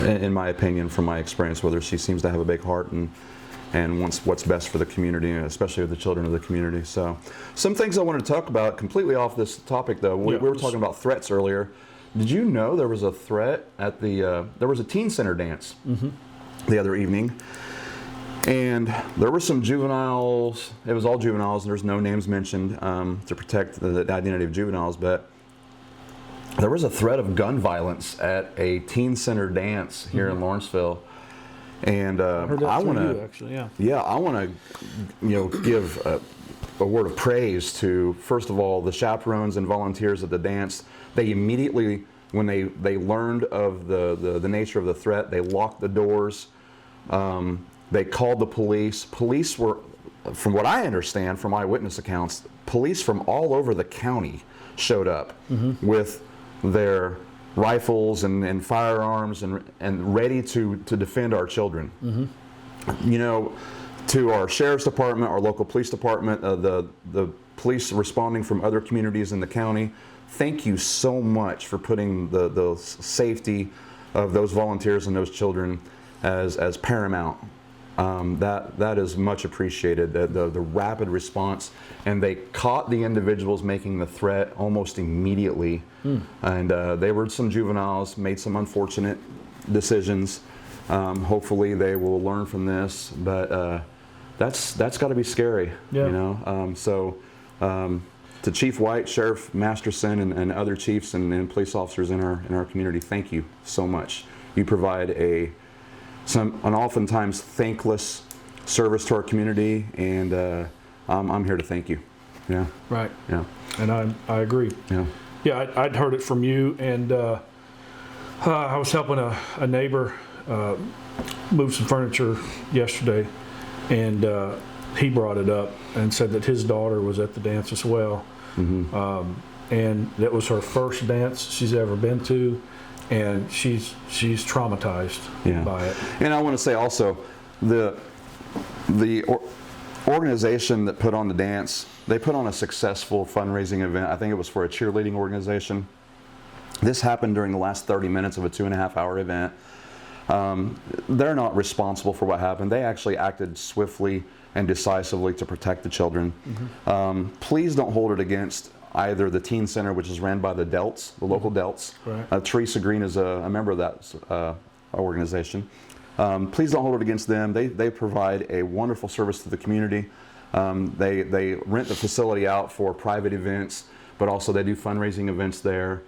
in my opinion, from my experience with her, she seems to have a big heart and wants what's best for the community, especially the children of the community. So, some things I wanted to talk about, completely off this topic though. We were talking about threats earlier. Did you know there was a threat at there was a teen center dance the other evening? And there were some juveniles, it was all juveniles, and there's no names mentioned to protect the identity of juveniles, but there was a threat of gun violence at a teen center dance here in Lawrenceville. And I want to, I want to, give a word of praise to, first of all, the chaperones and volunteers at the dance. They immediately, when they learned of the nature of the threat, they locked the doors. They called the police. Police were, from what I understand from eyewitness accounts, police from all over the county showed up with their rifles and firearms and ready to defend our children. To our sheriff's department, our local police department, the police responding from other communities in the county, thank you so much for putting the safety of those volunteers and those children as paramount. That is much appreciated, the rapid response, and they caught the individuals making the threat almost immediately. And they were some juveniles, made some unfortunate decisions. Hopefully they will learn from this, but that's got to be scary, So to Chief White, Sheriff Masterson, and other chiefs and police officers in our community, thank you so much. You provide an oftentimes thankless service to our community, and I'm here to thank you. Yeah. Right. Yeah. And I agree. Yeah. Yeah, I'd heard it from you, and I was helping a neighbor move some furniture yesterday, and he brought it up and said that his daughter was at the dance as well, and that was her first dance she's ever been to. And she's traumatized by it. And I want to say also, the organization that put on the dance, they put on a successful fundraising event. I think it was for a cheerleading organization. This happened during the last 30 minutes of a 2.5-hour event. They're not responsible for what happened. They actually acted swiftly and decisively to protect the children. Please don't hold it against either the teen center, which is ran by the Delts, the local Delts. Right. Teresa Green is a member of that organization. Please don't hold it against them. They provide a wonderful service to the community. They rent the facility out for private events, but also they do fundraising events there.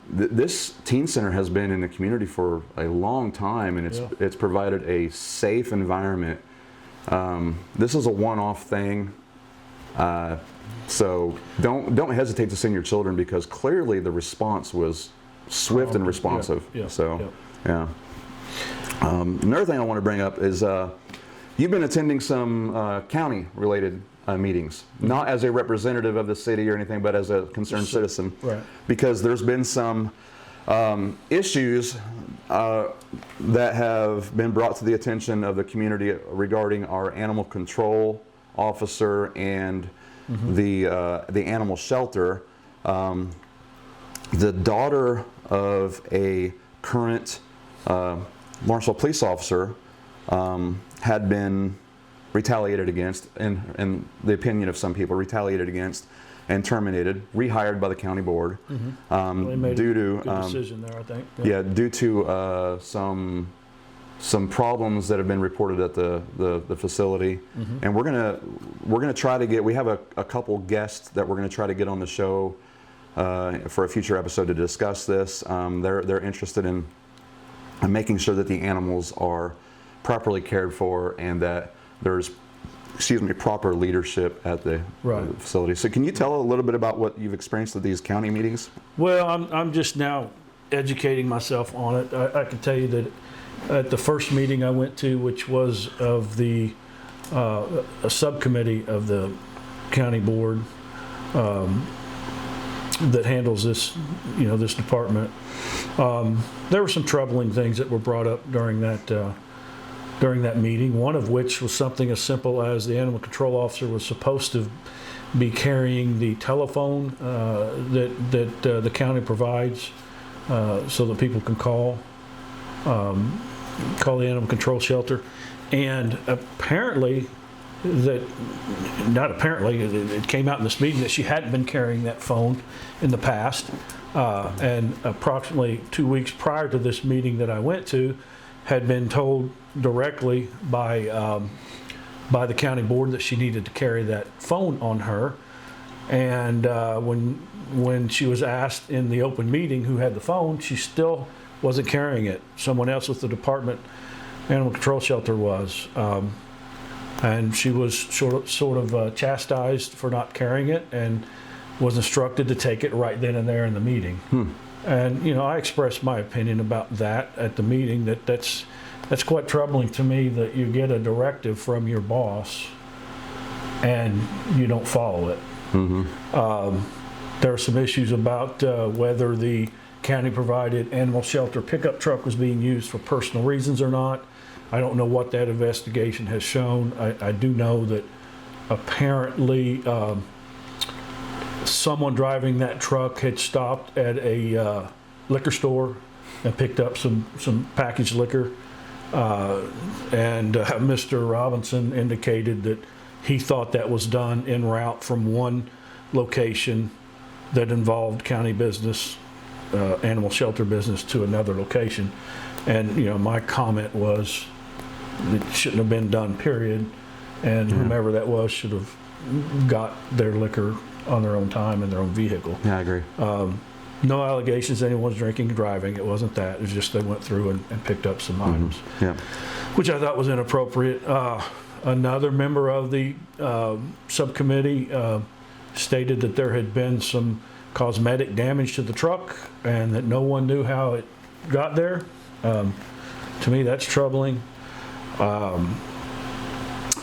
This teen center has been in the community for a long time, and it's provided a safe environment. This is a one-off thing. So don't hesitate to send your children, because clearly the response was swift and responsive. Another thing I want to bring up is you've been attending some county-related meetings, not as a representative of the city or anything, but as a concerned citizen. Right. Because there's been some issues that have been brought to the attention of the community regarding our animal control officer and the animal shelter. The daughter of a current Lawrenceville police officer had been retaliated against, in the opinion of some people, retaliated against and terminated, rehired by the county board Well, they made due a to good decision there, I think. yeah, due to some problems that have been reported at the facility, and we're gonna try to get. We have a couple guests that we're gonna try to get on the show for a future episode to discuss this. They're interested in making sure that the animals are properly cared for and that there's proper leadership at the facility. So can you tell a little bit about what you've experienced at these county meetings? Well, I'm just now educating myself on it. I can tell you that at the first meeting I went to, which was of a subcommittee of the county board that handles this, this department, there were some troubling things that were brought up during that meeting, one of which was something as simple as the animal control officer was supposed to be carrying the telephone that the county provides so that people can call the animal control shelter. And apparently, it came out in this meeting that she hadn't been carrying that phone in the past. And approximately 2 weeks prior to this meeting that I went to, had been told directly by the county board that she needed to carry that phone on her. And when she was asked in the open meeting who had the phone, she still wasn't carrying it. Someone else with the department animal control shelter was. And she was sort of chastised for not carrying it and was instructed to take it right then and there in the meeting. And I expressed my opinion about that at the meeting. That's quite troubling to me that you get a directive from your boss and you don't follow it. There are some issues about whether the county provided animal shelter pickup truck was being used for personal reasons or not. I don't know what that investigation has shown. I do know that apparently someone driving that truck had stopped at a liquor store and picked up some packaged liquor. And Mr. Robinson indicated that he thought that was done en route from one location that involved county business, animal shelter business, to another location. And my comment was it shouldn't have been done, period. And whomever that was should have got their liquor on their own time in their own vehicle. Yeah, I agree. No allegations anyone's drinking and driving. It wasn't that. It was just they went through and picked up some items, which I thought was inappropriate. Another member of the subcommittee stated that there had been some cosmetic damage to the truck and that no one knew how it got there. To me, that's troubling.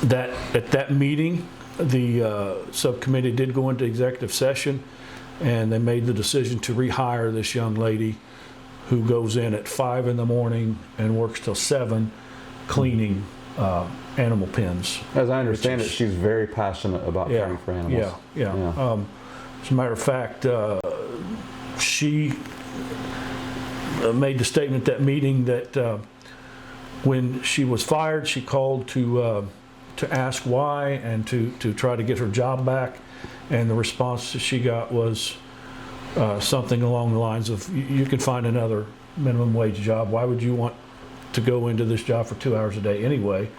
That at that meeting, the subcommittee did go into executive session, and they made the decision to rehire this young lady who goes in at 5 in the morning and works till 7 cleaning animal pens. As I understand it, she's very passionate about caring for animals. Yeah. As a matter of fact, she made the statement at that meeting that when she was fired, she called to ask why and to try to get her job back. And the response that she got was something along the lines of, you can find another minimum wage job. Why would you want to go into this job for 2 hours a day anyway?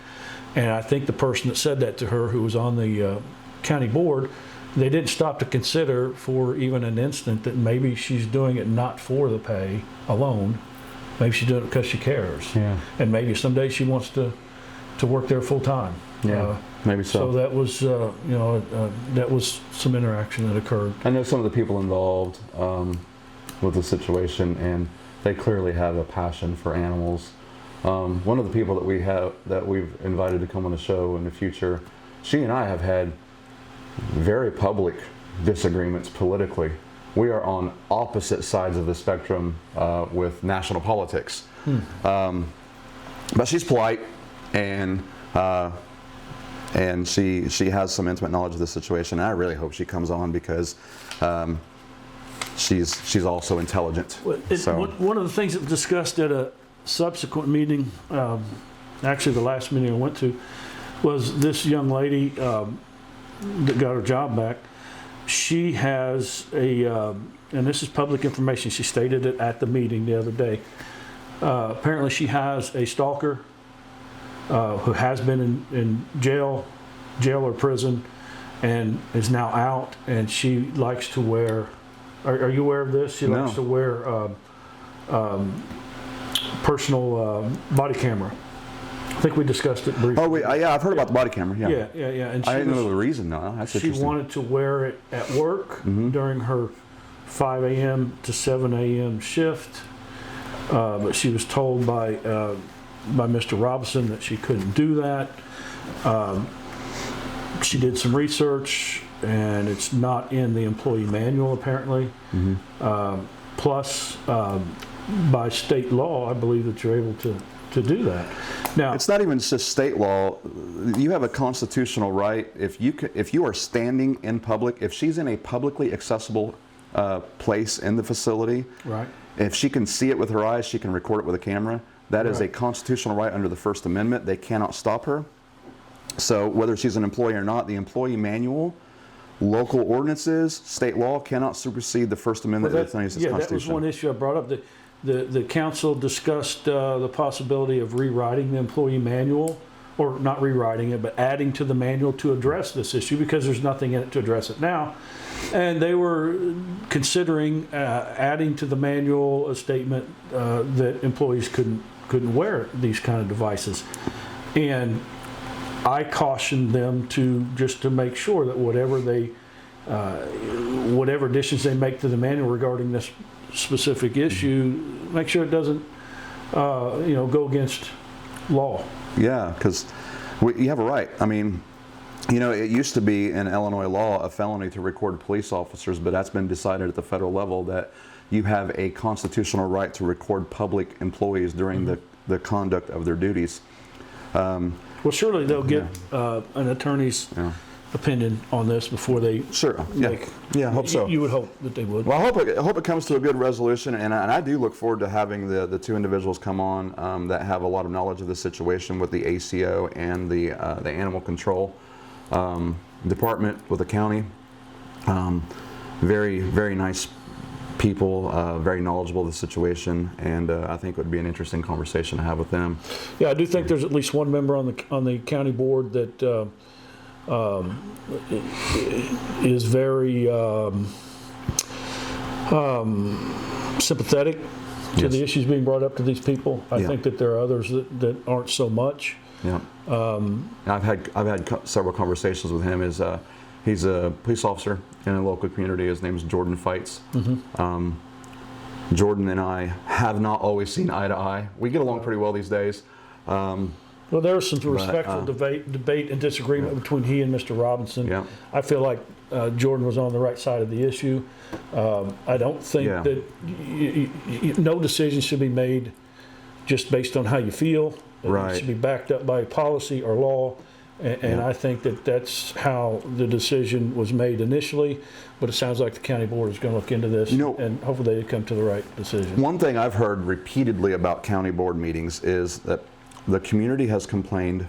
And I think the person that said that to her, who was on the county board, they didn't stop to consider for even an instant that maybe she's doing it not for the pay alone. Maybe she's doing it because she cares. Yeah. And maybe someday she wants to work there full time. Yeah, maybe so. So that was, that was some interaction that occurred. I know some of the people involved with the situation, and they clearly have a passion for animals. One of the people that we've invited to come on the show in the future, she and I have had very public disagreements politically we are on opposite sides of the spectrum with national politics. But she's polite, and she has some intimate knowledge of the situation. And I really hope she comes on because she's also intelligent. One of the things that was discussed at a subsequent meeting, actually the last meeting I went to, was this young lady that got her job back. She has and this is public information, she stated it at the meeting the other day. Apparently she has a stalker who has been in jail or prison and is now out, and she likes to wear, are you aware of this? She likes to wear personal body camera. I think we discussed it briefly. Oh, yeah, I've heard about the body camera. Yeah. And I didn't know the reason, though. That's she wanted to wear it at work during her 5 a.m. to 7 a.m. shift, but she was told by Mr. Robinson that she couldn't do that. She did some research, and it's not in the employee manual, apparently. Plus, by state law, I believe that you're able to do that. Now, it's not even just state law. You have a constitutional right. If you are standing in public, if she's in a publicly accessible place in the facility, right. If she can see it with her eyes, she can record it with a camera. That is a constitutional right under the First Amendment. They cannot stop her. So whether she's an employee or not, the employee manual, local ordinances, state law cannot supersede the First Amendment of the United States Constitution. That was one issue I brought up. The council discussed the possibility of rewriting the employee manual, or not rewriting it, but adding to the manual to address this issue, because there's nothing in it to address it now. And they were considering adding to the manual a statement that employees couldn't wear these kind of devices. And I cautioned them to make sure that whatever additions they make to the manual regarding this specific issue, make sure it doesn't go against law. Yeah, because you have a right. I mean, it used to be in Illinois law a felony to record police officers, but that's been decided at the federal level that you have a constitutional right to record public employees during the conduct of their duties. Well, surely they'll get an attorney's opinion on this before they make. Yeah, I hope so. You would hope that they would. Well, I hope it comes to a good resolution, and I do look forward to having the two individuals come on that have a lot of knowledge of the situation with the ACO and the animal control department with the county. Very, very nice people, very knowledgeable of the situation, and I think it would be an interesting conversation to have with them. Yeah, I do think there's at least one member on the county board that is very sympathetic to the issues being brought up to these people. I think that there are others that aren't so much. Yeah. I've had several conversations with him. He's a police officer in a local community. His name is Jordan Fights. Jordan and I have not always seen eye to eye. We get along pretty well these days. Well, there was some respectful debate and disagreement between he and Mr. Robinson. Yeah. I feel like Jordan was on the right side of the issue. I don't think that no decision should be made just based on how you feel. Right. It should be backed up by policy or law. And I think that that's how the decision was made initially. But it sounds like the county board is going to look into this, and hopefully they come to the right decision. One thing I've heard repeatedly about county board meetings is that the community has complained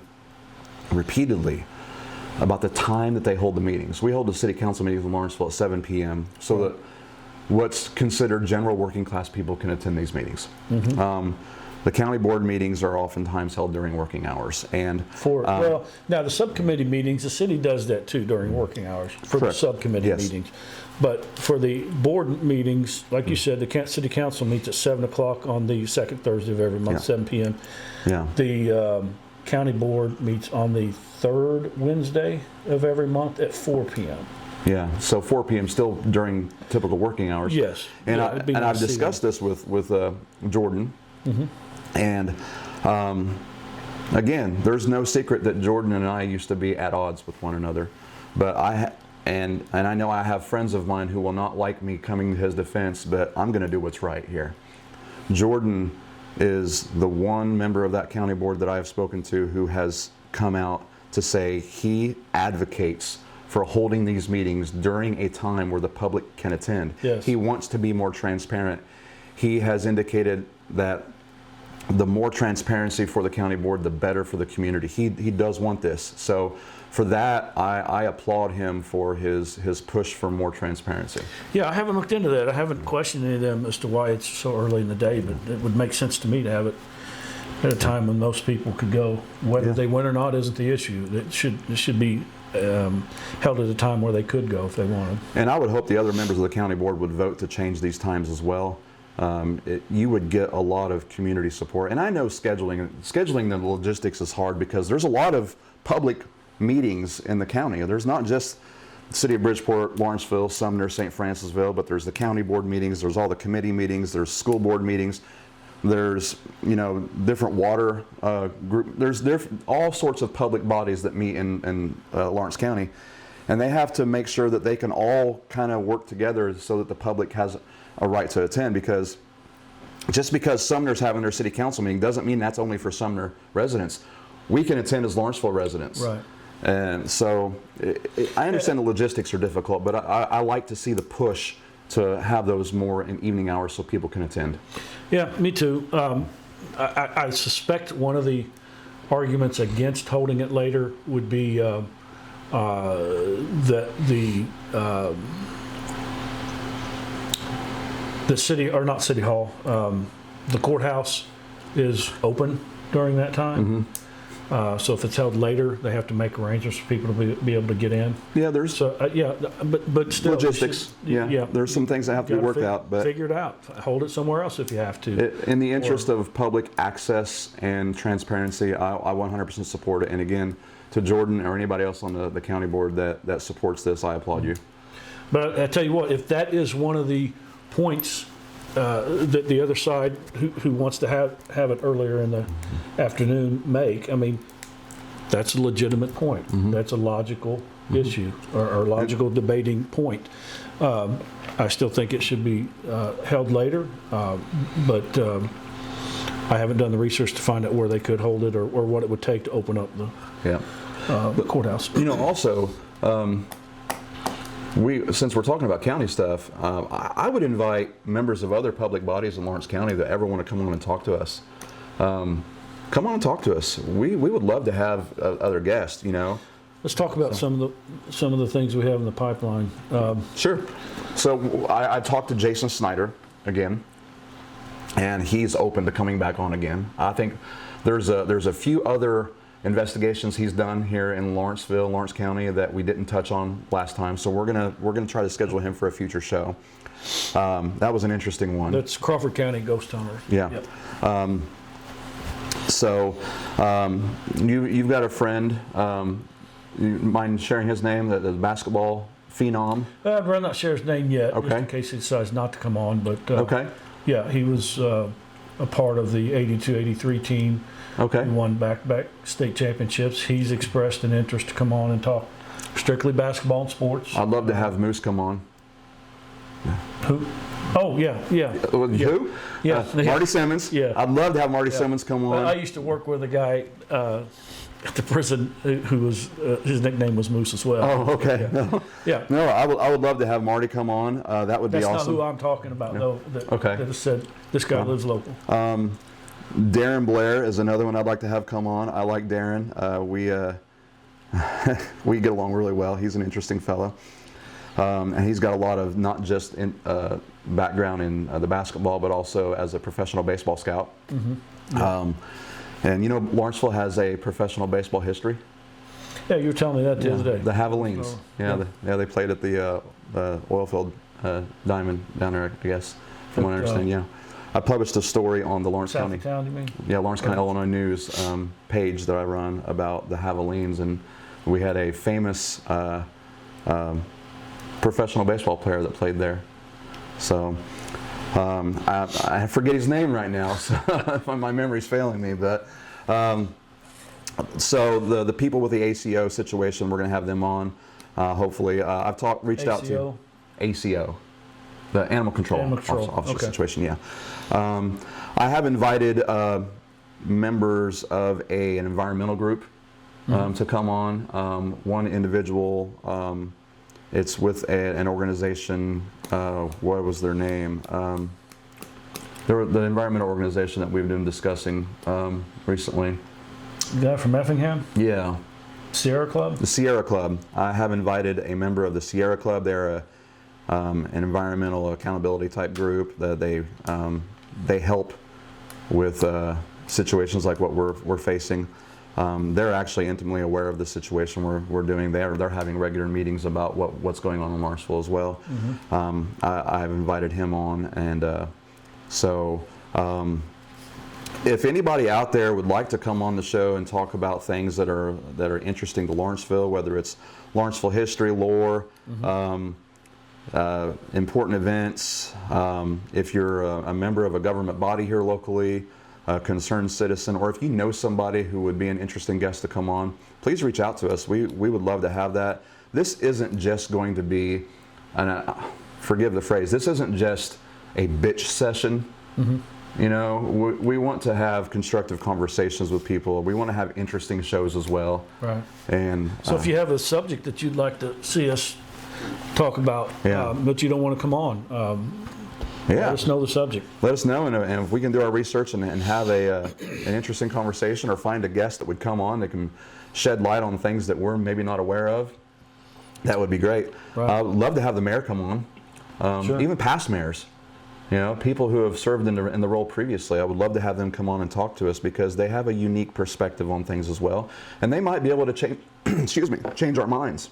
repeatedly about the time that they hold the meetings. We hold the city council meetings in Lawrenceville at 7 p.m. so that what's considered general working class people can attend these meetings. The county board meetings are oftentimes held during working hours. And now the subcommittee meetings, the city does that too during working hours for the subcommittee meetings. But for the board meetings, like you said, the city council meets at 7 o'clock on the second Thursday of every month, 7 p.m. Yeah. The county board meets on the third Wednesday of every month at 4 p.m. Yeah, so 4 p.m. still during typical working hours. Yes. And I've discussed this with Jordan. And again, there's no secret that Jordan and I used to be at odds with one another. But and I know I have friends of mine who will not like me coming to his defense, but I'm going to do what's right here. Jordan is the one member of that county board that I have spoken to who has come out to say he advocates for holding these meetings during a time where the public can attend. Yes. He wants to be more transparent. He has indicated that the more transparency for the county board, the better for the community. He does want this. So for that, I applaud him for his push for more transparency. Yeah, I haven't looked into that. I haven't questioned any of them as to why it's so early in the day, but it would make sense to me to have it at a time when most people could go. Whether they went or not isn't the issue. It should be held at a time where they could go if they wanted. And I would hope the other members of the county board would vote to change these times as well. You would get a lot of community support. And I know scheduling the logistics is hard because there's a lot of public meetings in the county. There's not just the City of Bridgeport, Lawrenceville, Sumner, St. Francisville, but there's the county board meetings, there's all the committee meetings, there's school board meetings, there's different water group, there's all sorts of public bodies that meet in Lawrence County, and they have to make sure that they can all kind of work together so that the public has a right to attend, because just because Sumner's having their city council meeting doesn't mean that's only for Sumner residents. We can attend as Lawrenceville residents. Right. And so I understand the logistics are difficult, but I like to see the push to have those more in evening hours so people can attend. Yeah, me too. I suspect one of the arguments against holding it later would be that the city, or not City Hall, the courthouse is open during that time. So if it's held later, they have to make arrangements for people to be able to get in. Yeah, there's but still logistics. Yeah, there's some things that have to be worked out. But figure it out. Hold it somewhere else if you have to. In the interest of public access and transparency, I 100% support it. And again, to Jordan or anybody else on the county board that supports this, I applaud you. But I tell you what, if that is one of the points that the other side who wants to have it earlier in the afternoon make, I mean, that's a legitimate point. That's a logical issue or logical debating point. I still think it should be held later, but I haven't done the research to find out where they could hold it or what it would take to open up the courthouse. Also, since we're talking about county stuff, I would invite members of other public bodies in Lawrence County that ever want to come on and talk to us. Come on and talk to us. We would love to have other guests. Let's talk about some of the things we have in the pipeline. Sure. So I talked to Jason Snyder again, and he's open to coming back on again. I think there's a few other investigations he's done here in Lawrenceville, Lawrence County, that we didn't touch on last time. So we're gonna try to schedule him for a future show. That was an interesting one. That's Crawford County Ghost Hunter. Yeah. Yep. You've got a friend. You mind sharing his name? The basketball phenom. I'd rather not share his name yet, okay, just in case he decides not to come on. But okay. Yeah, he was a part of the 82-83 team. Okay. He won back-to-back state championships. He's expressed an interest to come on and talk strictly basketball and sports. I'd love to have Moose come on. Who? Oh, yeah. Who? Yeah. Marty Simmons. Yeah. I'd love to have Marty Simmons come on. Well, I used to work with a guy at the prison who was his nickname was Moose as well. Oh, okay. Yeah. No, I would love to have Marty come on. That would be awesome. That's not who I'm talking about, though. Okay. That has said this guy lives local. Darren Blair is another one I'd like to have come on. I like Darren. We get along really well. He's an interesting fellow. And he's got a lot of not just background in the basketball, but also as a professional baseball scout. Yeah. And Lawrenceville has a professional baseball history. Yeah, you were telling me that the other day. The Javelines. They played at the Oilfield Diamond down there, I guess, from what I understand. Yeah. I published a story on the Lawrence County. Town, you mean? Yeah, Lawrence County, Illinois News page that I run about the Javelines, and we had a famous professional baseball player that played there. So I forget his name right now, so my memory's failing me. But so the people with the ACO situation, we're going to have them on. Hopefully, I've reached out to ACO, the Animal Control Officer Okay. situation. Yeah, I have invited members of an environmental group to come on. One individual, it's with an organization. What was their name? The environmental organization that we've been discussing recently. The guy from Effingham? Yeah. Sierra Club? The Sierra Club. I have invited a member of the Sierra Club. They're an environmental accountability type group that they help with situations like what we're facing. They're actually intimately aware of the situation we're doing there. They're having regular meetings about what's going on in Lawrenceville as well. I've invited him on, and so if anybody out there would like to come on the show and talk about things that are interesting to Lawrenceville, whether it's Lawrenceville history, lore, important events, if you're a member of a government body here locally, a concerned citizen, or if you know somebody who would be an interesting guest to come on, please reach out to us. We would love to have that. This isn't just going to be, forgive the phrase, this isn't just a bitch session. You know, we want to have constructive conversations with people. We want to have interesting shows as well. Right. And so if you have a subject that you'd like to see us talk about, but you don't want to come on, let us know the subject. Let us know, and if we can do our research and have an interesting conversation, or find a guest that would come on that can shed light on things that we're maybe not aware of, that would be great. Right. I'd love to have the mayor come on, Sure. even past mayors. You know, people who have served in the role previously, I would love to have them come on and talk to us, because they have a unique perspective on things as well, and they might be able to change, change our minds.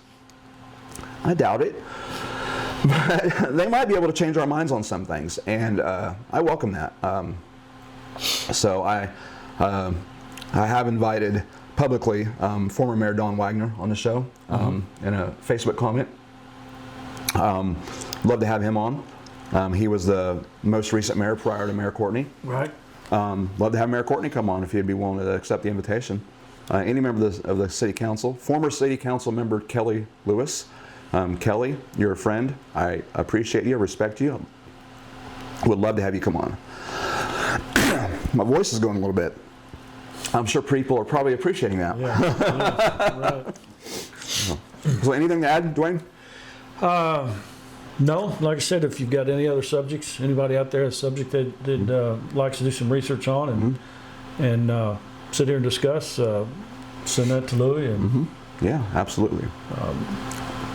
I doubt it, but they might be able to change our minds on some things, and I welcome that. So I have invited publicly former Mayor Don Wagner on the show in a Facebook comment. Love to have him on. He was the most recent mayor prior to Mayor Courtney. Right. Love to have Mayor Courtney come on if he'd be willing to accept the invitation. Any member of the city council, former city council member Kelly Lewis. Kelly, you're a friend. I appreciate you, I respect you. Would love to have you come on. My voice is going a little bit. I'm sure people are probably appreciating that. Right. So anything to add, Dwayne? No, like I said, if you've got any other subjects, anybody out there, a subject that likes to do some research on and sit here and discuss, send that to Louie, and yeah, absolutely.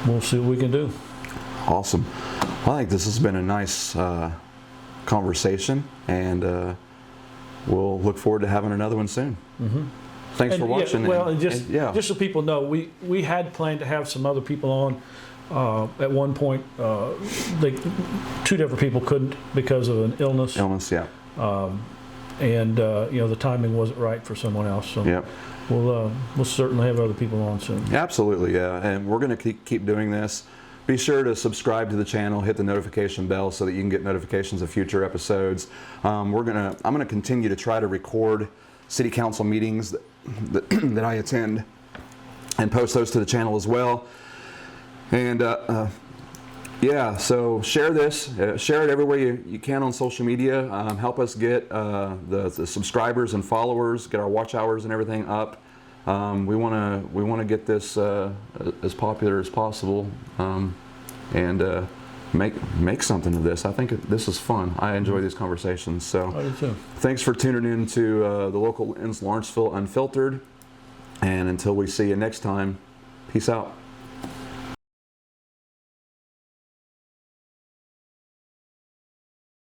We'll see what we can do. Awesome. I think this has been a nice conversation, and we'll look forward to having another one soon. Thanks for watching. Just so people know, we had planned to have some other people on. At one point, two different people couldn't because of an illness. Yeah. And the timing wasn't right for someone else. So we'll certainly have other people on soon. Absolutely, yeah. And we're going to keep doing this. Be sure to subscribe to the channel, hit the notification bell so that you can get notifications of future episodes. I'm gonna continue to try to record city council meetings that I attend and post those to the channel as well. And so share this, share it everywhere you can on social media. Help us get the subscribers and followers, get our watch hours and everything up. We want to get this as popular as possible, and make something of this. I think this is fun. I enjoy these conversations. So I do too. Thanks for tuning in to the Local Ends Lawrenceville Unfiltered. And until we see you next time, peace out.